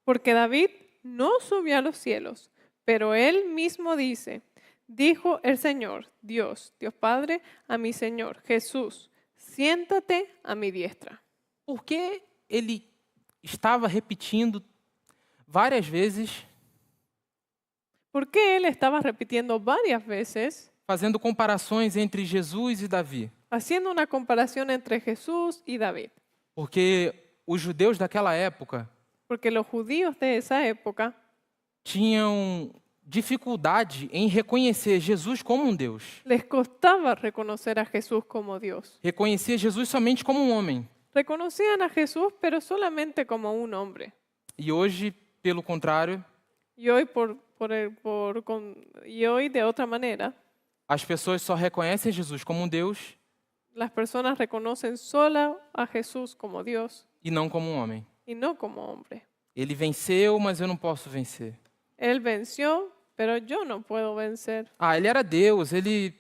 S2: Porque David no subió a los cielos, pero él mismo dice, dijo el Señor, Dios Padre, a mi Señor Jesús, siéntate a mi diestra.
S1: Por que ele estava repetindo várias vezes,
S2: Porque él estaba repitiendo varias veces,
S1: fazendo comparações entre Jesus e Davi?
S2: haciendo una comparación entre Jesús y David.
S1: Porque os judeus daquela época
S2: Porque los judíos de esa época
S1: tinham dificuldade em reconhecer Jesus como um Deus.
S2: les costaba reconocer a Jesús como Dios.
S1: Reconhecia Jesus somente como um homem.
S2: Reconocían a Jesús, pero solamente como un hombre.
S1: E hoje, pelo contrário,
S2: Y hoy, y hoy de otra manera,
S1: as pessoas só reconhecem Jesus como um Deus
S2: las personas reconocen solo a Jesús como Dios
S1: e não como um homem.
S2: y no como hombre.
S1: Ele venceu, mas eu não posso vencer.
S2: Él venció, pero yo no puedo vencer.
S1: Ah, ele era Deus, ele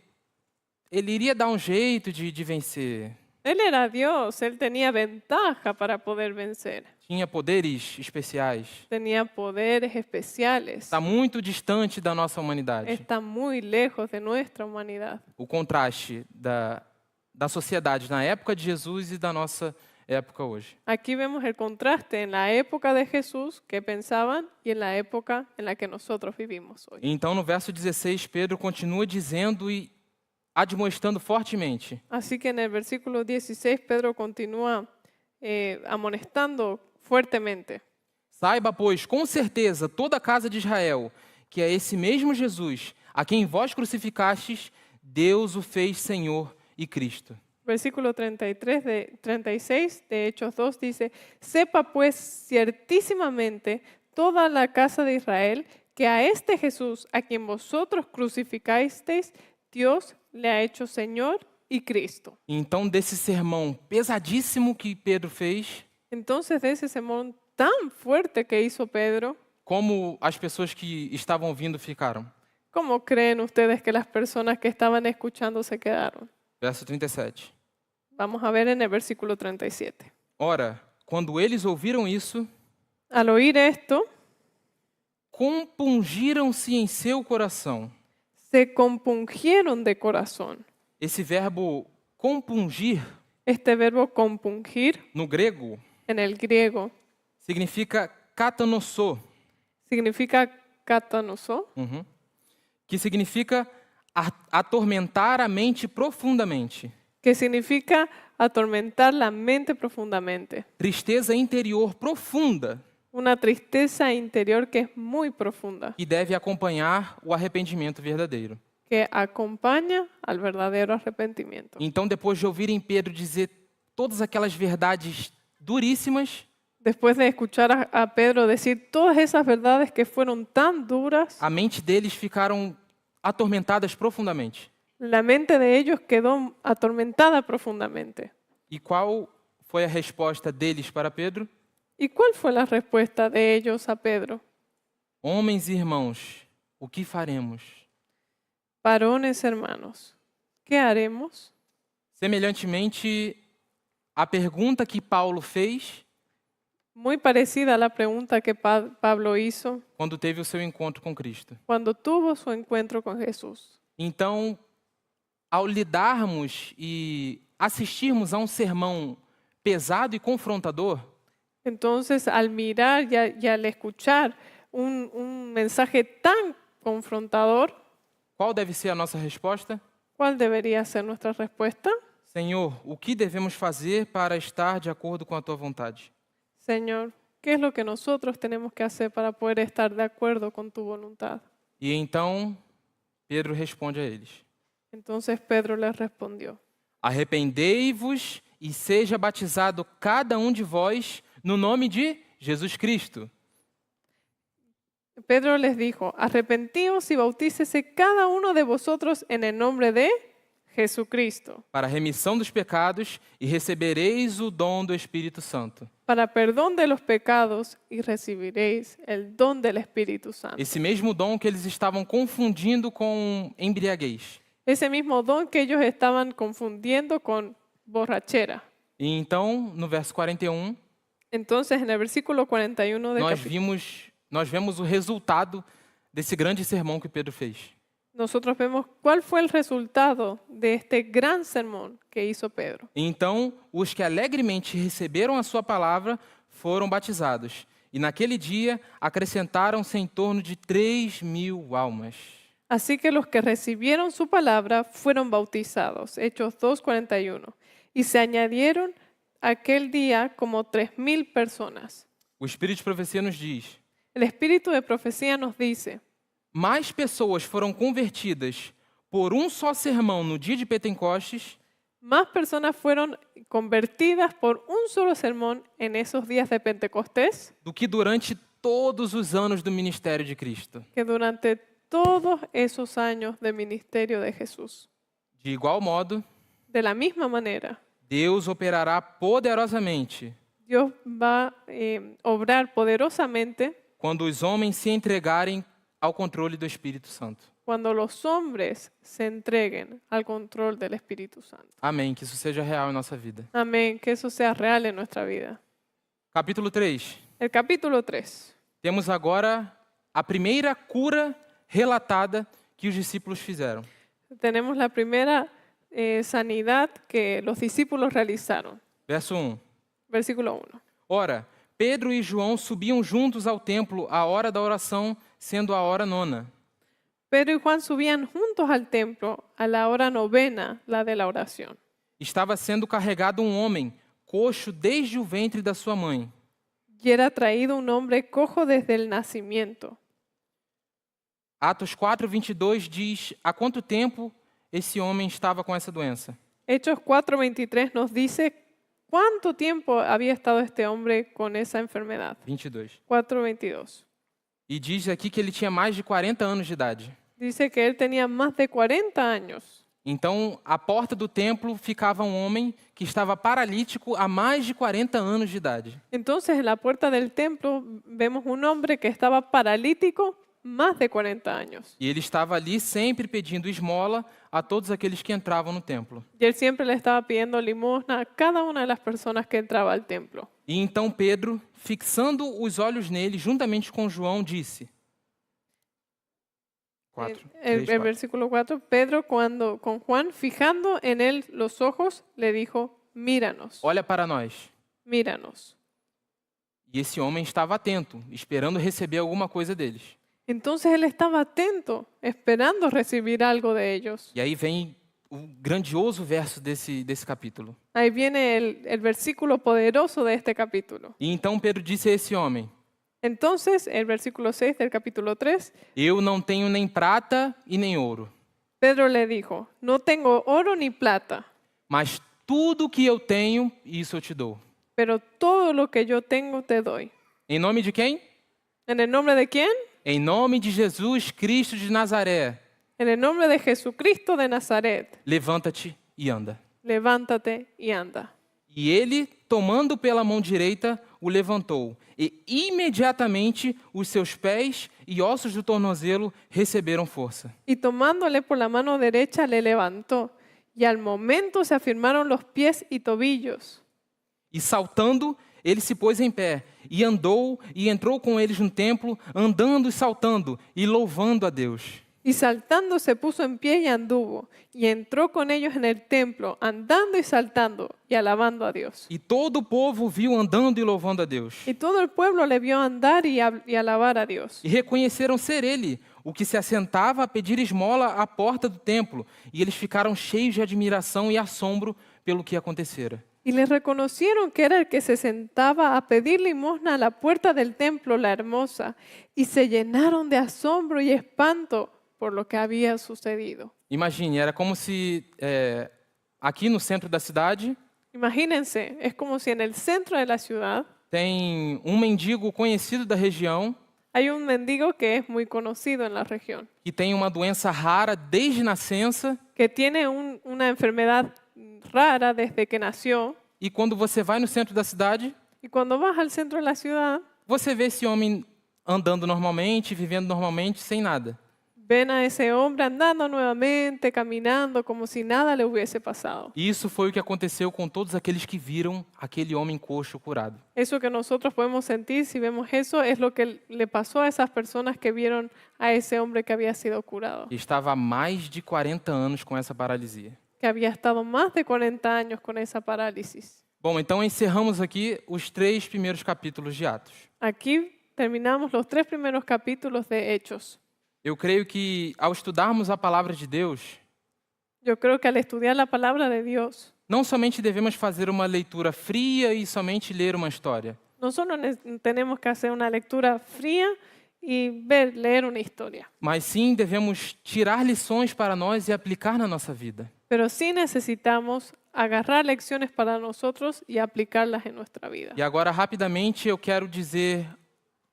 S1: iria dar um jeito de vencer.
S2: Él era Dios, él tenía ventaja para poder vencer.
S1: Tinha poderes especiais.
S2: Tenía poderes especiales.
S1: Está muito distante da nossa humanidade.
S2: Está muy lejos de nuestra humanidad.
S1: O contraste da sociedade na época de Jesus e da nossa época hoje.
S2: Aquí vemos el contraste en la época de Jesús que pensaban y en la época en la que nosotros vivimos hoy.
S1: Então, no verso 16, Pedro continua dizendo e admoestando fortemente:
S2: Así que en el versículo 16 Pedro continúa amonestando fuertemente.
S1: Saiba, pois, com certeza, toda a casa de Israel, que é esse mesmo Jesus, a quem vós crucificastes, Deus o fez Senhor e Cristo.
S2: Versículo 36 de Hechos 2 dice, sepa pues ciertísimamente toda la casa de Israel que a este Jesús, a quien vosotros crucificasteis, Dios le ha hecho Señor y Cristo.
S1: Então, desse sermão pesadíssimo que Pedro fez,
S2: Entonces, de ese sermón tan fuerte que hizo Pedro,
S1: como as pessoas que estavam ouvindo ficaram?
S2: ¿cómo creen ustedes que las personas que estaban escuchando se quedaron?
S1: Verso 37.
S2: Vamos a ver en el versículo 37.
S1: Ora, quando eles ouviram isso,
S2: Al oír esto,
S1: compungiram-se em seu coração.
S2: se compungieron de corazón.
S1: Esse verbo compungir,
S2: Este verbo compungir
S1: no grego,
S2: en el griego
S1: significa katanoso,
S2: significa katanoso,
S1: que significa atormentar a mente profundamente.
S2: que significa atormentar la mente profundamente.
S1: Tristeza interior profunda
S2: Una tristeza interior que es muy profunda,
S1: que deve acompanhar o arrependimento verdadeiro.
S2: que acompaña al verdadero arrepentimiento.
S1: Então, depois de ouvirem Pedro dizer todas aquelas verdades duríssimas,
S2: Después de escuchar a Pedro decir todas esas verdades que fueron tan duras,
S1: a mente deles ficaram atormentadas profundamente.
S2: la mente de ellos quedó atormentada profundamente.
S1: E qual foi a resposta deles para Pedro?
S2: ¿Y cuál fue la respuesta de ellos a Pedro?
S1: Homens e irmãos, o que faremos?
S2: Varones hermanos, ¿qué haremos?
S1: Semelhantemente, a pergunta que Paulo fez
S2: Muy parecida a la pregunta que Pablo hizo
S1: quando teve o seu encontro com Cristo.
S2: cuando tuvo su encuentro con Jesús.
S1: Então, ao lidarmos e assistirmos a um sermão pesado e confrontador,
S2: Entonces, al mirar y al escuchar un mensaje tan confrontador,
S1: qual deve ser a nossa resposta?
S2: ¿cuál debería ser nuestra respuesta?
S1: Senhor, o que devemos fazer para estar de acordo com a tua vontade?
S2: Señor, ¿qué es lo que nosotros tenemos que hacer para poder estar de acuerdo con tu voluntad?
S1: E então, Pedro responde a eles:
S2: Entonces Pedro les respondió,
S1: arrependei-vos e seja batizado cada um de vós no nome de Jesus Cristo.
S2: Pedro les dijo, arrepentíos y bautícese cada uno de vosotros en el nombre de Jesucristo,
S1: para a remissão dos pecados e recebereis o dom do Espírito Santo.
S2: para perdón de los pecados y recibiréis el don del Espíritu Santo.
S1: Esse mesmo dom que eles estavam confundindo com embriaguez.
S2: Ese mismo don que ellos estaban confundiendo con borrachera.
S1: E então, no verso 41,
S2: Entonces, en el versículo 41 del capítulo,
S1: nós vemos o resultado desse grande sermão que Pedro fez.
S2: nosotros vemos cuál fue el resultado de este gran sermón que hizo Pedro.
S1: E então, os que alegremente receberam a sua palavra foram batizados. E naquele dia acrescentaram-se em torno de 3.000 almas.
S2: Así que los que recibieron su palabra fueron bautizados, Hechos 2:41, y se añadieron aquel día como 3.000 personas.
S1: O Espírito de Profecia nos diz:
S2: El Espíritu de Profecía nos dice,
S1: mais pessoas foram convertidas por um só sermão no dia de Pentecostes
S2: más personas fueron convertidas por un solo sermón en esos días de Pentecostés
S1: do que durante todos os anos do ministério de Cristo.
S2: que durante todos esos años de ministerio de Jesús.
S1: De igual modo,
S2: De la misma manera,
S1: Deus operará poderosamente
S2: Dios va a obrar poderosamente
S1: quando os homens se entregarem ao controle do Espírito Santo.
S2: cuando los hombres se entreguen al control del Espíritu Santo.
S1: Amém, que isso seja real em nossa vida.
S2: Amén, que eso sea real en nuestra vida.
S1: Capítulo 3.
S2: El capítulo 3.
S1: Temos agora a primeira cura relatada que os discípulos fizeram.
S2: Tenemos la primera sanidad que los discípulos realizaron.
S1: Verso 1.
S2: Versículo 1.
S1: Ora, Pedro e João subiam juntos ao templo à hora da oração, sendo a hora 9.
S2: Pedro y Juan subían juntos al templo a la hora 9, la de la oración.
S1: Estava sendo carregado um homem, coxo desde o ventre da sua mãe.
S2: Y era traído un hombre cojo desde el nacimiento.
S1: Atos 4:22 diz há quanto tempo esse homem estava com essa doença.
S2: Hechos 4:23 nos dice cuánto tiempo había estado este hombre con esa enfermedad.
S1: 22.
S2: 4:22.
S1: E diz aqui que ele tinha mais de 40 anos de idade.
S2: Dice que él tenía más de 40 años.
S1: Então, à porta do templo ficava um homem que estava paralítico há mais de 40 anos de idade.
S2: Entonces en la puerta del templo vemos un hombre que estaba paralítico más de 40 años.
S1: E ele estava ali sempre pedindo esmola a todos aqueles que entravam no templo.
S2: Y él siempre le estaba pidiendo limosna a cada una de las personas que entraba al templo.
S1: E então Pedro, fixando os olhos nele, juntamente com João, disse... 4.
S2: El versículo 4, Pedro con Juan fijando en él los ojos le dijo, míranos,
S1: Olha para nós.
S2: míranos.
S1: E esse homem estava atento, esperando receber alguma coisa deles.
S2: Entonces él estaba atento, esperando recibir algo de ellos.
S1: E aí vem o grandioso verso desse capítulo.
S2: Ahí viene el versículo poderoso de este capítulo.
S1: E então Pedro disse a esse homem:
S2: Entonces, el versículo 6 del capítulo 3,
S1: eu não tenho nem prata e nem ouro,
S2: Pedro le dijo, no tengo oro ni plata,
S1: mas tudo que eu tenho, isso eu te dou.
S2: pero todo lo que yo tengo te doy.
S1: Em nome de quem?
S2: ¿En el nombre de quién?
S1: Em nome de Jesus Cristo de Nazaré,
S2: En el nombre de Jesucristo de Nazaret,
S1: levanta-te e anda.
S2: levántate y anda.
S1: E ele, tomando pela mão direita, o levantou. E imediatamente os seus pés e ossos do tornozelo receberam força.
S2: Y tomándole por la mano derecha le levantó, y al momento se afirmaron los pies y tobillos.
S1: E saltando, ele se pôs em pé, e andou, e entrou com eles no templo, andando e saltando, e louvando a Deus.
S2: Y saltando se puso en pie y anduvo, y entró con ellos en el templo, andando y saltando, y alabando a Dios.
S1: E todo o povo viu andando e louvando a Deus.
S2: Y todo el pueblo le vio andar y alabar a Dios.
S1: E reconheceram ser ele, o que se assentava a pedir esmola à porta do templo. E eles ficaram cheios de admiração e assombro pelo que acontecera.
S2: Y le reconocieron que era el que se sentaba a pedir limosna a la puerta del templo, la hermosa, y se llenaron de asombro y espanto por lo que había sucedido.
S1: Imagine, era como se aqui no centro da cidade
S2: Imagínense, es como si en el centro de la ciudad
S1: tem um mendigo conhecido da região
S2: Hay un mendigo que es muy conocido en la región,
S1: que tem uma doença rara desde nascença,
S2: que tiene una enfermedad rara desde que nació.
S1: e quando você vai no centro da cidade,
S2: Y cuando vas al centro de la ciudad,
S1: você vê esse homem andando normalmente, vivendo normalmente, sem nada.
S2: ven a ese hombre andando nuevamente, caminando, como si nada le hubiese pasado.
S1: E isso foi o que aconteceu com todos aqueles que viram aquele homem coxo curado.
S2: Eso que nosotros podemos sentir si vemos eso es lo que le pasó a esas personas que vieron a ese hombre que había sido curado,
S1: E estava há mais de 40 anos com essa paralisia.
S2: que había estado más de 40 años con esa parálisis.
S1: Bom, então encerramos aqui os 3 primeiros capítulos de Atos.
S2: Aquí terminamos los 3 primeros capítulos de Hechos.
S1: Eu creio que ao estudarmos a palavra de Deus,
S2: Yo creo que al estudiar la palabra de Dios,
S1: não somente devemos fazer uma leitura fria e somente ler uma história,
S2: no solo tenemos que hacer una lectura fría y leer una historia,
S1: mas sim devemos tirar lições para nós e aplicar na nossa vida.
S2: pero sí necesitamos agarrar lecciones para nosotros y aplicarlas en nuestra vida.
S1: E agora, rapidamente, eu quero dizer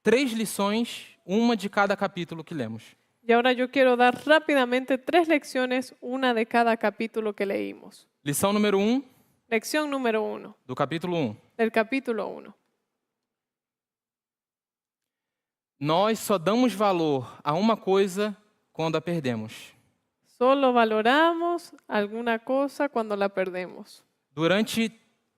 S1: 3 lições, uma de cada capítulo que lemos.
S2: Y ahora yo quiero dar rápidamente 3 lecciones, una de cada capítulo que leímos.
S1: Lição número 1,
S2: Lección número 1,
S1: do capítulo 1.
S2: del capítulo 1.
S1: Nós só damos valor a uma coisa quando a perdemos.
S2: Solo valoramos alguna cosa cuando la perdemos.
S1: Durante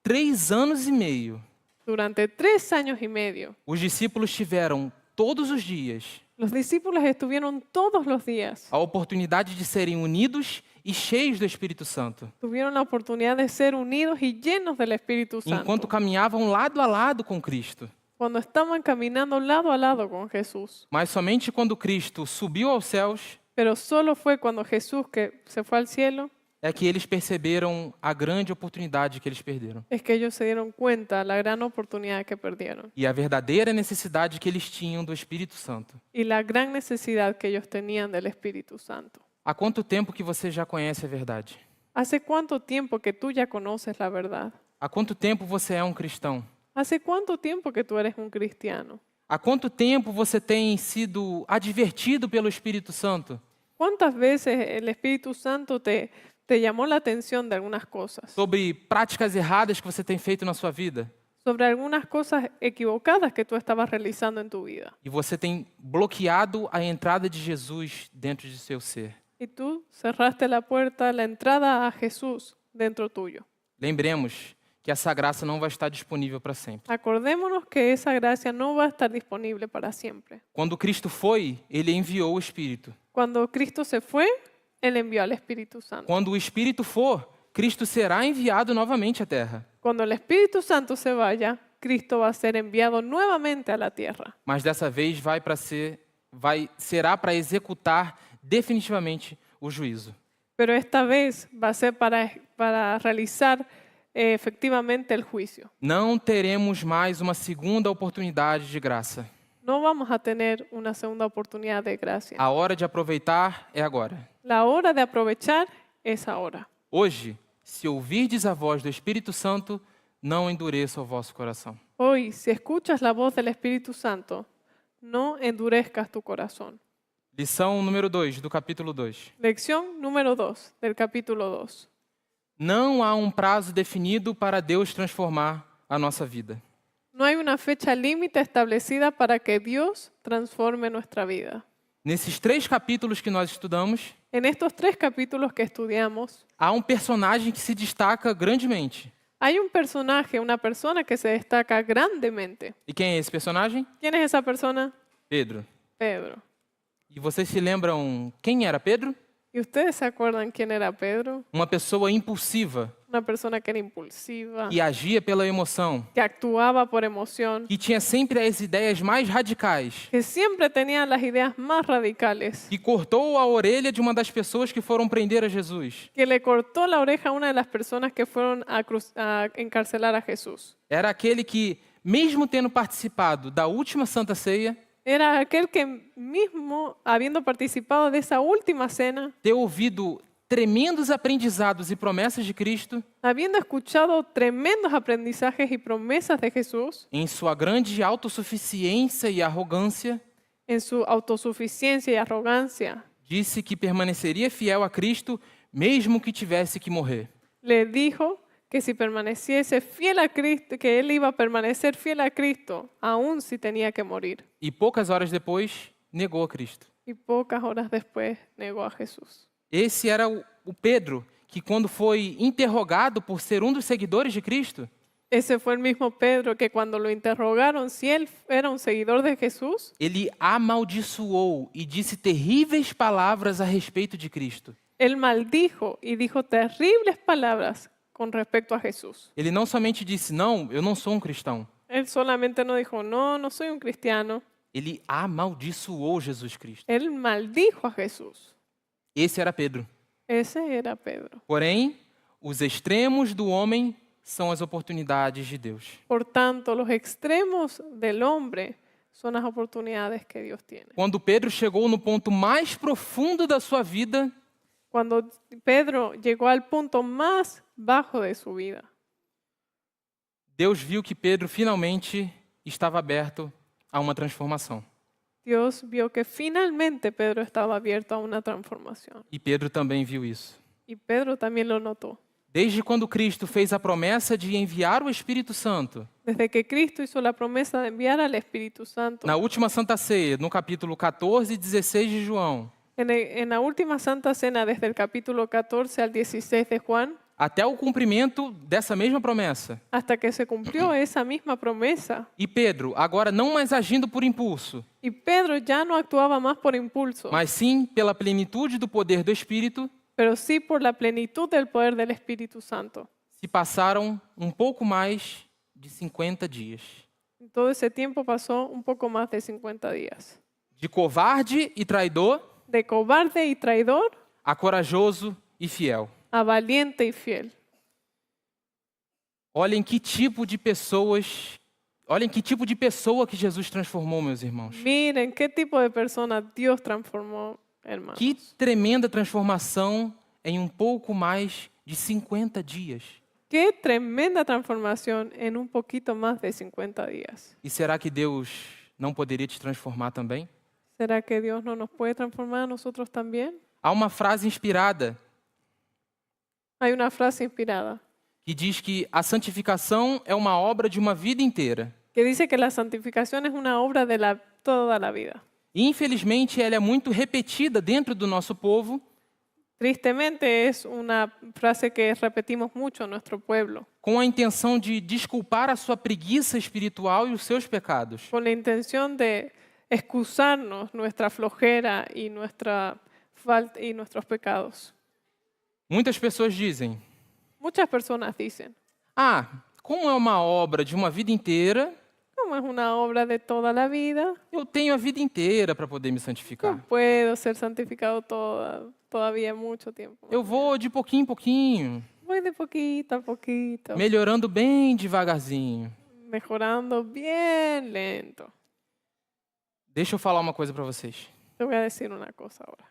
S1: 3 anos e meio,
S2: Durante 3 años y medio,
S1: os discípulos tiveram todos os dias
S2: los discípulos estuvieron todos los días.
S1: a oportunidade de serem unidos e cheios do Espírito Santo,
S2: Tuvieron la oportunidad de ser unidos y llenos del Espíritu Santo.
S1: enquanto caminhavam lado a lado com Cristo.
S2: Cuando estaban caminando lado a lado con Jesús.
S1: Mas somente quando Cristo subiu aos céus
S2: Pero solo fue cuando Jesús, que se fue al cielo,
S1: é que eles perceberam a grande oportunidade que eles perderam
S2: es que ellos se dieron cuenta de la gran oportunidad que perdieron
S1: e a verdadeira necessidade que eles tinham do Espírito Santo.
S2: y la gran necesidad que ellos tenían del Espíritu Santo.
S1: Há quanto tempo que você já conhece a verdade?
S2: ¿Hace cuánto tiempo que tú ya conoces la verdad?
S1: Há quanto tempo você é um cristão?
S2: ¿Hace cuánto tiempo que tú eres un cristiano?
S1: Há quanto tempo você tem sido advertido pelo Espírito Santo
S2: ¿Cuántas veces el Espíritu Santo te llamó la atención de algunas cosas?
S1: sobre práticas erradas que você tem feito na sua vida?
S2: Sobre algunas cosas equivocadas que tú estabas realizando en tu vida.
S1: E você tem bloqueado a entrada de Jesus dentro de seu ser.
S2: Y tú cerraste la puerta, la entrada a Jesús dentro tuyo.
S1: Lembremos que essa graça não vai estar disponível para sempre.
S2: Acordémonos que esa gracia no va a estar disponible para siempre.
S1: Quando Cristo foi, ele enviou o Espírito.
S2: Cuando Cristo se fue, Él envió al Espíritu Santo.
S1: Quando o Espírito for, Cristo será enviado novamente à terra.
S2: Cuando el Espíritu Santo se vaya, Cristo va a ser enviado nuevamente a la tierra.
S1: Mas dessa vez será para executar definitivamente o juízo.
S2: Pero esta vez va a ser para realizar efectivamente el juicio.
S1: Não teremos mais uma segunda oportunidade de graça.
S2: No vamos a tener una segunda oportunidad de gracia.
S1: A hora de aproveitar é agora.
S2: La hora de aprovechar es ahora.
S1: Hoje, se ouvirdes a voz do Espírito Santo, não endureça o vosso coração.
S2: Hoy, si escuchas la voz del Espíritu Santo, no endurezcas tu corazón.
S1: Lição número 2, do capítulo 2.
S2: Lección número 2 del capítulo 2.
S1: Não há um prazo definido para Deus transformar a nossa vida.
S2: No hay una fecha límite establecida para que Dios transforme nuestra vida.
S1: Nesses 3 capítulos que nós estudamos,
S2: En estos 3 capítulos que estudiamos,
S1: há um personagem que se destaca grandemente.
S2: hay un personaje, una persona que se destaca grandemente.
S1: E quem é esse personagem?
S2: ¿Quién es esa persona?
S1: Pedro.
S2: Pedro.
S1: E vocês se lembram quem era Pedro?
S2: ¿Y ustedes se acuerdan quién era Pedro?
S1: Uma pessoa impulsiva,
S2: Una persona que era impulsiva,
S1: que agia pela emoção,
S2: que actuaba por emoción,
S1: que tinha sempre as ideias mais radicais,
S2: que siempre tenía las ideas más radicales,
S1: que cortou a orelha de uma das pessoas que foram prender a Jesus.
S2: que le cortó la oreja a una de las personas que fueron a encarcelar a Jesús.
S1: Era aquele que, mesmo tendo participado da última Santa Ceia,
S2: Era aquel que mismo, habiendo participado de esa última cena,
S1: ter ouvido tremendos aprendizados e promessas de Cristo,
S2: habiendo escuchado tremendos aprendizajes y promesas de Jesús,
S1: em sua grande autossuficiência e arrogância,
S2: en su autosuficiencia y arrogancia,
S1: disse que permaneceria fiel a Cristo, mesmo que tivesse que morrer.
S2: le dijo que si permaneciese fiel a Cristo, que él iba a permanecer fiel a Cristo, aun si tenía que morir.
S1: E poucas horas depois, negou a Cristo.
S2: Y pocas horas después negó a Jesús.
S1: Esse era o Pedro, que quando foi interrogado por ser um dos seguidores de Cristo,
S2: Ese fue el mismo Pedro que cuando lo interrogaron si él era un seguidor de Jesús,
S1: ele amaldiçoou e disse terríveis palavras a respeito de Cristo.
S2: él maldijo y dijo terribles palabras con respecto a Jesús.
S1: Ele não somente disse, não, eu não sou um cristão.
S2: Él solamente no dijo, no, no soy un cristiano.
S1: Ele amaldiçoou Jesus Cristo.
S2: Él maldijo a Jesús.
S1: Esse era Pedro.
S2: Ese era Pedro.
S1: Porém, os extremos do homem são as oportunidades de Deus.
S2: Por tanto, los extremos del hombre son las oportunidades que Dios tiene.
S1: Quando Pedro chegou no ponto mais profundo da sua vida,
S2: Cuando Pedro llegó al punto más bajo de su vida,
S1: Deus viu que Pedro finalmente estava aberto a uma transformação.
S2: Dios vio que finalmente Pedro estaba abierto a una transformación.
S1: E Pedro também viu isso.
S2: Y Pedro también lo notó.
S1: Desde quando Cristo fez a promessa de enviar o Espírito Santo,
S2: Desde que Cristo hizo la promesa de enviar al Espíritu Santo,
S1: na última Santa Ceia, no capítulo 14 e 16 de João,
S2: en la última Santa Cena, desde el capítulo 14 al 16 de Juan,
S1: até o cumprimento dessa mesma promessa.
S2: hasta que se cumplió esa misma promesa,
S1: E Pedro, agora não mais agindo por impulso,
S2: y Pedro ya no actuaba más por impulso,
S1: mas sim pela plenitude do poder do Espírito,
S2: pero sí por la plenitud del poder del Espíritu Santo.
S1: se passaram pouco mais de 50 dias.
S2: En todo ese tiempo pasó un poco más de 50 días.
S1: De covarde e traidor
S2: De cobarde y traidor
S1: a corajoso e fiel.
S2: a valiente y fiel.
S1: Olhem que tipo de pessoas, olhem que tipo de pessoa que Jesus transformou, meus irmãos.
S2: Miren qué tipo de persona Dios transformó, hermanos.
S1: Que tremenda transformação em pouco mais de 50 dias.
S2: Qué tremenda transformación en un poquito más de 50 días.
S1: E será que Deus não poderia te transformar também?
S2: ¿Será que Dios no nos puede transformar a nosotros también?
S1: Há uma frase inspirada
S2: Hay una frase inspirada
S1: que diz que a santificação é uma obra de uma vida inteira.
S2: que dice que la santificación es una obra de toda la vida.
S1: E infelizmente ela é muito repetida dentro do nosso povo,
S2: Tristemente es una frase que repetimos mucho en nuestro pueblo,
S1: com a intenção de desculpar a sua preguiça espiritual e os seus pecados.
S2: con la intención de excusarnos nuestra flojera y nuestra falta y nuestros pecados.
S1: Muitas pessoas dizem:
S2: Muchas personas dicen,
S1: ah, como é uma obra de uma vida inteira,
S2: como es una obra de toda la vida,
S1: eu tenho a vida inteira para poder me santificar.
S2: no puedo ser santificado todavía mucho tiempo.
S1: Eu vou de pouquinho em pouquinho,
S2: Voy de poquito a poquito,
S1: melhorando bem devagarzinho.
S2: mejorando bien lento.
S1: Deixa eu falar uma coisa para vocês.
S2: Te voy a decir una cosa ahora.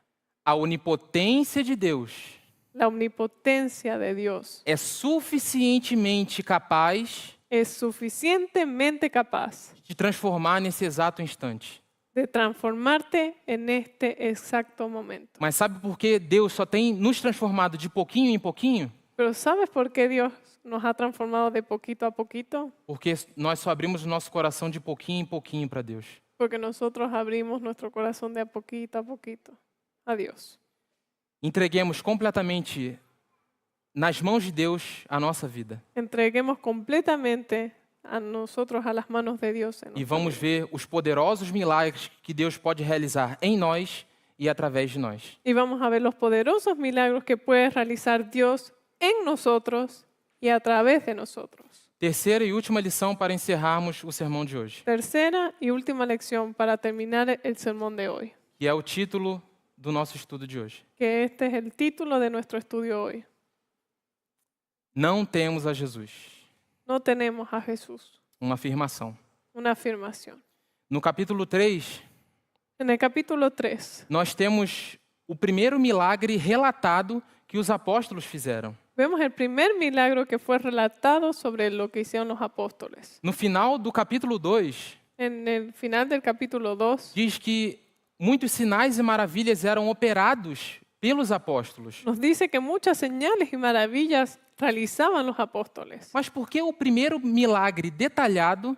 S1: A onipotência de Deus
S2: La omnipotencia de Dios
S1: é suficientemente capaz
S2: es suficientemente capaz
S1: de transformar nesse exato instante.
S2: de transformarte en este exacto momento.
S1: Mas sabe por que Deus só tem nos transformado de pouquinho em pouquinho?
S2: Pero ¿sabes por qué Dios nos ha transformado de poquito a poquito?
S1: Porque nós só abrimos o nosso coração de pouquinho em pouquinho para Deus.
S2: Porque nosotros abrimos nuestro corazón de a poquito a Dios.
S1: Entreguemos completamente nas mãos de Deus a nossa vida.
S2: Entreguemos completamente a nosotros a las manos de Dios. En
S1: E
S2: nuestra
S1: vamos
S2: vida.
S1: ver os poderosos milagres que Deus pode realizar em nós e através de nós.
S2: Y vamos a ver los poderosos milagros que puede realizar Dios en nosotros y a través de nosotros.
S1: Terceira e última lição para encerrarmos o sermão de hoje,
S2: Tercera y última lección para terminar el sermón de hoy,
S1: que é o título do nosso estudo de hoje.
S2: que este es el título de nuestro estudio hoy.
S1: Não temos a Jesus.
S2: No tenemos a Jesús.
S1: Uma afirmação.
S2: Una afirmación.
S1: No capítulo 3,
S2: En el capítulo 3
S1: nós temos o primeiro milagre relatado que os apóstolos fizeram.
S2: vemos el primer milagro que fue relatado sobre lo que hicieron los apóstoles.
S1: No final do capítulo 2,
S2: En el final del capítulo 2
S1: diz que muitos sinais e maravilhas eram operados pelos apóstolos.
S2: nos dice que muchas señales y maravillas realizaban los apóstoles.
S1: Mas por que o primeiro milagre detalhado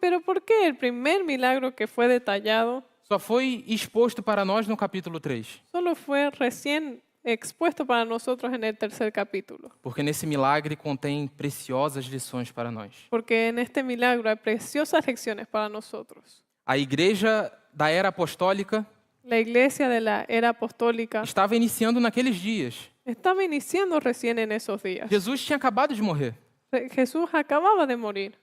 S2: Pero ¿por qué el primer milagro que fue detallado
S1: só foi exposto para nós no capítulo 3?
S2: solo fue recién expuesto para nosotros en el tercer capítulo?
S1: Porque nesse milagre contém preciosas lições para nós.
S2: Porque en este milagro hay preciosas lecciones para nosotros.
S1: A igreja da era apostólica
S2: La iglesia de la era apostólica
S1: estava iniciando naqueles dias.
S2: estaba iniciando recién en esos días.
S1: Jesus tinha acabado de morrer.
S2: Jesús acababa de morir.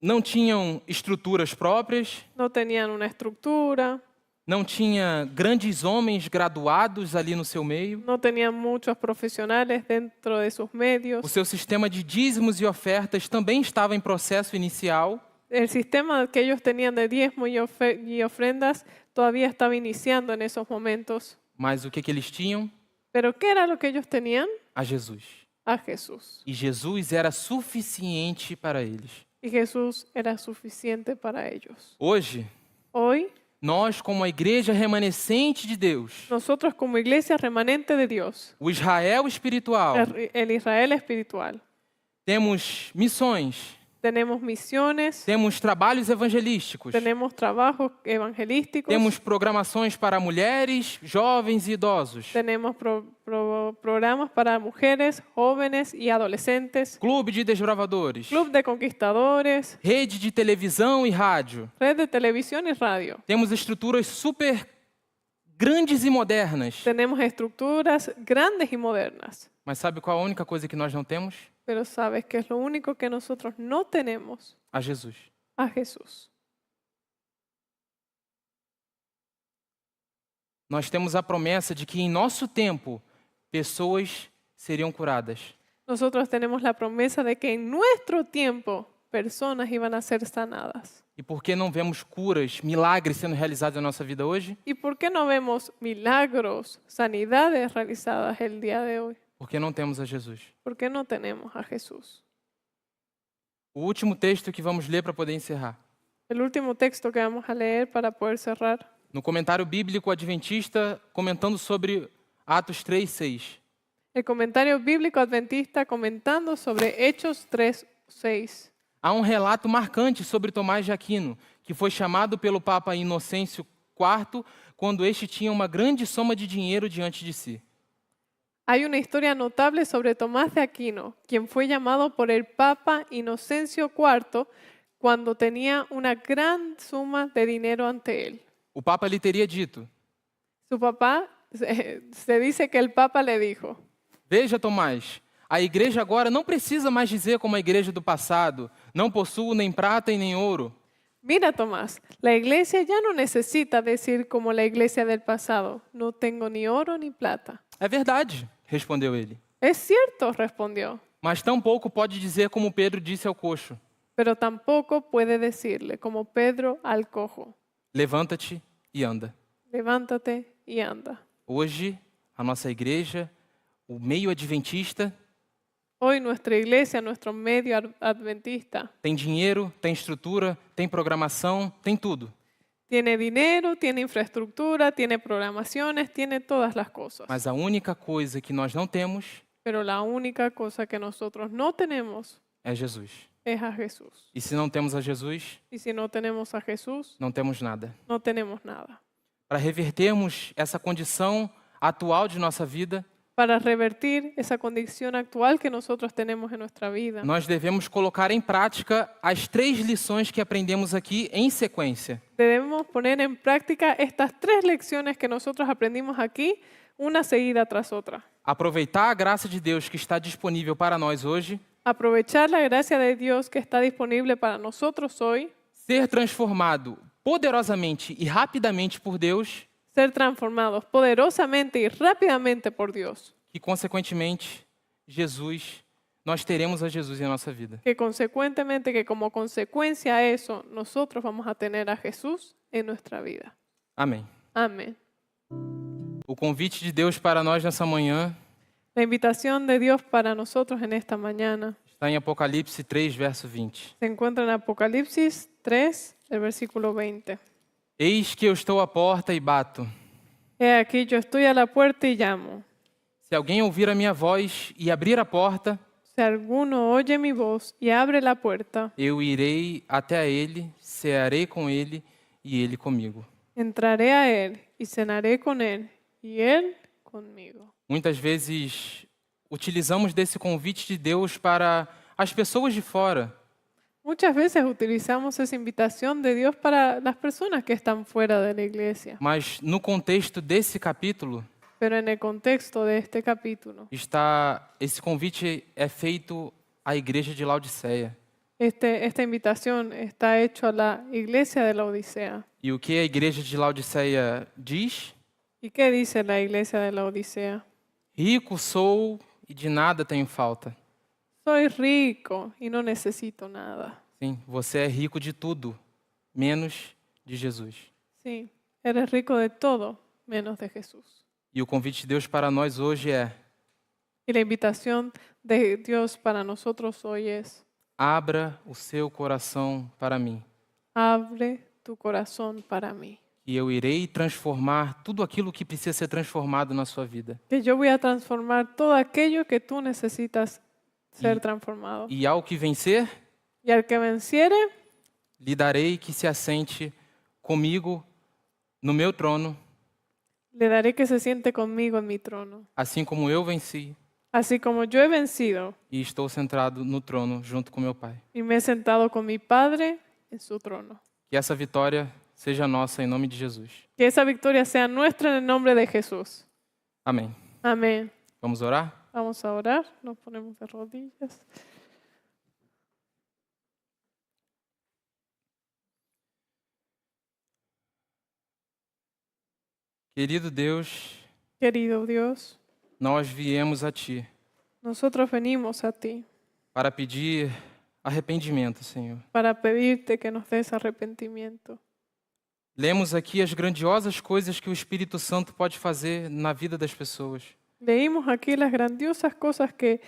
S1: Não tinham estruturas próprias,
S2: No tenían una estructura,
S1: não tinha grandes homens graduados ali no seu meio.
S2: no tenían muchos profesionales dentro de sus medios.
S1: O seu sistema de dízimos e ofertas também estava em processo inicial.
S2: El sistema que ellos tenían de diezmo y ofrendas todavía estaba iniciando en esos momentos.
S1: Mas o que eles tinham?
S2: Pero ¿qué era lo que ellos tenían?
S1: A Jesus.
S2: A Jesús.
S1: E Jesus era suficiente para eles.
S2: Y Jesús era suficiente para ellos.
S1: Hoje,
S2: Hoy,
S1: nós, como a igreja remanescente de Deus,
S2: nosotros como iglesia remanente de Dios,
S1: o Israel espiritual,
S2: el Israel espiritual,
S1: temos missões,
S2: tenemos misiones,
S1: temos trabalhos evangelísticos,
S2: tenemos trabajos evangelísticos,
S1: temos programações para mulheres, jovens e idosos,
S2: tenemos programas para mujeres, jóvenes y adolescentes,
S1: clube de desbravadores,
S2: club de conquistadores,
S1: rede de televisão e rádio.
S2: red de televisión y radio.
S1: Temos estruturas super grandes e modernas.
S2: Tenemos estructuras grandes y modernas.
S1: Mas sabe qual a única coisa que nós não temos?
S2: Pero ¿sabes qué es lo único que nosotros no tenemos?
S1: A Jesus.
S2: A Jesús.
S1: Nós temos a promessa de que em nosso tempo pessoas seriam curadas.
S2: Nosotros tenemos la promesa de que en nuestro tiempo personas iban a ser sanadas.
S1: E por que não vemos curas, milagres sendo realizados na nossa vida hoje?
S2: ¿Y por qué no vemos milagros, sanidades realizadas el día de hoy?
S1: Porque não temos a Jesus.
S2: ¿Por qué no tenemos a Jesús?
S1: O último texto que vamos ler para poder encerrar.
S2: El último texto que vamos a leer para poder cerrar.
S1: No comentário bíblico adventista, comentando sobre Atos 3:6.
S2: El comentario bíblico adventista comentando sobre Hechos 3:6.
S1: Há um relato marcante sobre Tomás de Aquino, que foi chamado pelo Papa Inocêncio IV quando este tinha uma grande soma de dinheiro diante de si.
S2: Hay una historia notable sobre Tomás de Aquino, quien fue llamado por el Papa Inocencio IV cuando tenía una gran suma de dinero ante él.
S1: O Papa lhe teria dito:
S2: Su papá, se dice que el Papa le dijo:
S1: Veja, Tomás, a igreja agora não precisa mais dizer como a igreja do passado, não possuo nem prata e nem ouro.
S2: Mira, Tomás, la iglesia ya no necesita decir como la iglesia del pasado, no tengo ni oro ni plata.
S1: É verdade, respondeu ele.
S2: Es cierto, respondió,
S1: Mas tampouco pode dizer como Pedro disse ao coxo:
S2: pero tampoco puede decirle como Pedro al cojo:
S1: Levanta-te e anda.
S2: levántate y anda.
S1: Hoje, a nossa igreja, o meio adventista,
S2: Hoy nuestra iglesia, nuestro medio adventista,
S1: tem dinheiro, tem estrutura, tem programação, tem tudo.
S2: tiene dinero, tiene infraestructura, tiene programaciones, tiene todas las cosas.
S1: Mas a única coisa que nós não temos
S2: Pero la única cosa que nosotros no tenemos
S1: é Jesus.
S2: es a Jesús.
S1: E se não temos a Jesus,
S2: Y si no tenemos a Jesús,
S1: não temos nada.
S2: no tenemos nada.
S1: Para revertermos essa condição atual de nossa vida,
S2: Para revertir esa condición actual que nosotros tenemos en nuestra vida,
S1: nós devemos colocar em prática as 3 lições que aprendemos aqui em sequência.
S2: debemos poner en práctica estas 3 lecciones que nosotros aprendimos aquí, una seguida tras otra.
S1: Aproveitar a graça de Deus que está disponível para nós hoje,
S2: Aprovechar la gracia de Dios que está disponible para nosotros hoy,
S1: ser transformado poderosamente e rapidamente por Deus,
S2: ser transformados poderosamente y rápidamente por Dios,
S1: e consequentemente nós teremos a Jesus em nossa vida.
S2: que consecuentemente, que como consecuencia a eso, nosotros vamos a tener a Jesús en nuestra vida.
S1: Amém.
S2: Amén.
S1: O convite de Deus para nós nessa manhã
S2: La invitación de Dios para nosotros en esta mañana
S1: está em Apocalipse 3, verso 20.
S2: se encuentra en Apocalipsis 3, el versículo 20.
S1: Eis que eu estou à porta e bato.
S2: He aquí, yo estoy a la puerta y llamo.
S1: Se alguém ouvir a minha voz e abrir a porta,
S2: Si alguno oye mi voz y abre la puerta,
S1: eu irei até a ele, cearei com ele e ele comigo.
S2: entraré a él y cenaré con él y él conmigo.
S1: Muitas vezes utilizamos desse convite de Deus para as pessoas de fora,
S2: Muchas veces utilizamos esa invitación de Dios para las personas que están fuera de la iglesia,
S1: mas no contexto desse capítulo,
S2: pero en el contexto de este capítulo,
S1: esse convite é feito à igreja de Laodiceia.
S2: esta invitación está hecha a la iglesia de la Odisea.
S1: E o que a igreja de Laodiceia diz?
S2: ¿Y qué dice la iglesia de la Odisea?
S1: Rico sou e de nada tenho falta.
S2: Soy rico y no necesito nada.
S1: Sim, você é rico de tudo, menos de Jesus.
S2: Sí, eres rico de todo menos de Jesús.
S1: E o convite de Deus para nós hoje é:
S2: Y la invitación de Dios para nosotros hoy es:
S1: abra o seu coração para mim,
S2: abre tu corazón para mí,
S1: e eu irei transformar tudo aquilo que precisa ser transformado na sua vida.
S2: que yo voy a transformar todo aquello que tú necesitas ser transformado.
S1: E ao que vencer,
S2: Y al que venciere,
S1: lhe darei que se assente comigo no meu trono,
S2: le daré que se siente conmigo en mi trono,
S1: assim como eu venci
S2: así como yo he vencido
S1: e estou sentado no trono junto com meu Pai.
S2: y me he sentado con mi Padre en su trono.
S1: Que essa vitória seja nossa em nome de Jesus.
S2: Que esa victoria sea nuestra en el nombre de Jesús.
S1: Amém.
S2: Amén.
S1: Vamos orar?
S2: Vamos a orar, nos ponemos de rodillas.
S1: Querido Deus,
S2: Querido Dios,
S1: nós viemos a Ti
S2: nosotros venimos a ti
S1: para pedir arrependimento, Senhor.
S2: para pedirte que nos des arrepentimiento.
S1: Lemos aqui as grandiosas coisas que o Espírito Santo pode fazer na vida das pessoas.
S2: Leímos aquí las grandiosas cosas que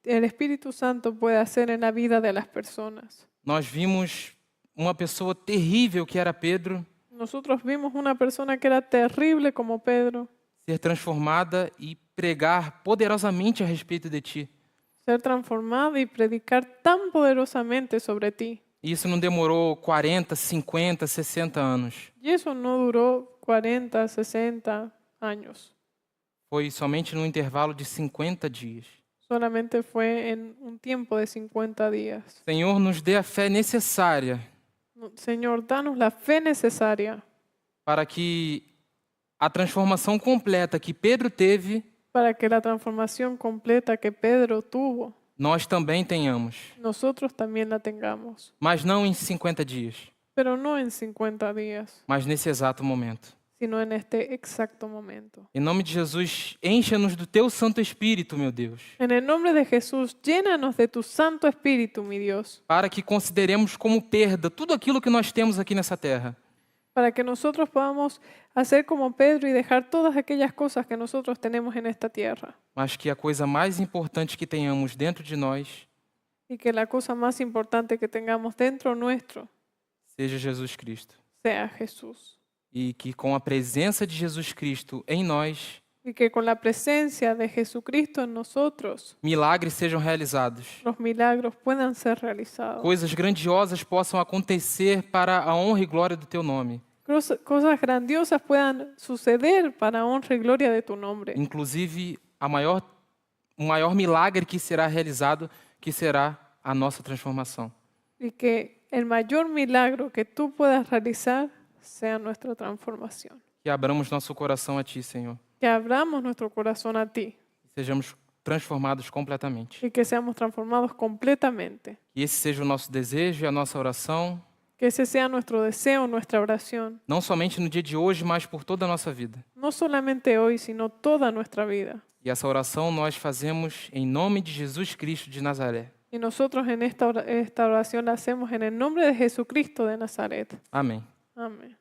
S2: el Espíritu Santo puede hacer en la vida de las personas.
S1: Nós vimos uma pessoa terrível que era Pedro
S2: Nosotros vimos una persona que era terrible como Pedro
S1: ser transformada e pregar poderosamente a respeito de Ti.
S2: ser transformado y predicar tan poderosamente sobre ti.
S1: E isso não demorou 40, 50, 60 anos.
S2: Y eso no duró 40, 60 años.
S1: Foi somente num intervalo de 50 dias.
S2: Solamente fue en un tiempo de 50 días.
S1: Senhor, nos dê a fé necessária
S2: Señor, danos la fe necesaria
S1: para que a transformação completa que Pedro teve,
S2: para que la transformación completa que Pedro tuvo,
S1: nós também tenhamos.
S2: nosotros también la tengamos.
S1: Mas não em 50 dias,
S2: Pero no en 50 días,
S1: mas nesse exato momento.
S2: sino en este exacto momento.
S1: Em nome de Jesus, encha-nos do Teu Santo Espírito, meu Deus,
S2: En el nombre de Jesús, llénanos de tu Santo Espíritu, mi Dios,
S1: para que consideremos como perda tudo aquilo que nós temos aqui nessa terra,
S2: para que nosotros podamos hacer como Pedro y dejar todas aquellas cosas que nosotros tenemos en esta tierra.
S1: mas que a coisa mais importante que tenhamos dentro de nós
S2: Y que la cosa más importante que tengamos dentro nuestro
S1: seja Jesus Cristo.
S2: sea Jesús.
S1: E que com a presença de Jesus Cristo em nós,
S2: Y que con la presencia de Jesucristo en nosotros,
S1: milagres sejam realizados.
S2: los milagros puedan ser realizados.
S1: Coisas grandiosas possam acontecer para a honra e glória do Teu nome.
S2: Cosas grandiosas puedan suceder para honra y gloria de tu nombre.
S1: Inclusive, o maior milagre que será realizado, que será a nossa transformação.
S2: Y que el mayor milagro que tú puedas realizar sea nuestra transformación.
S1: Que abramos nosso coração a Ti, Senhor.
S2: Que abramos nuestro corazón a ti
S1: E sejamos transformados completamente.
S2: y que seamos transformados completamente.
S1: Que esse seja o nosso desejo e a nossa oração,
S2: Que ese sea nuestro deseo, nuestra oración,
S1: não somente no dia de hoje, mas por toda a nossa vida.
S2: no solamente hoy, sino toda nuestra vida.
S1: E essa oração nós fazemos em nome de Jesus Cristo de Nazaré.
S2: Y nosotros en esta oración la hacemos en el nombre de Jesucristo de Nazaret.
S1: Amém.
S2: Amén.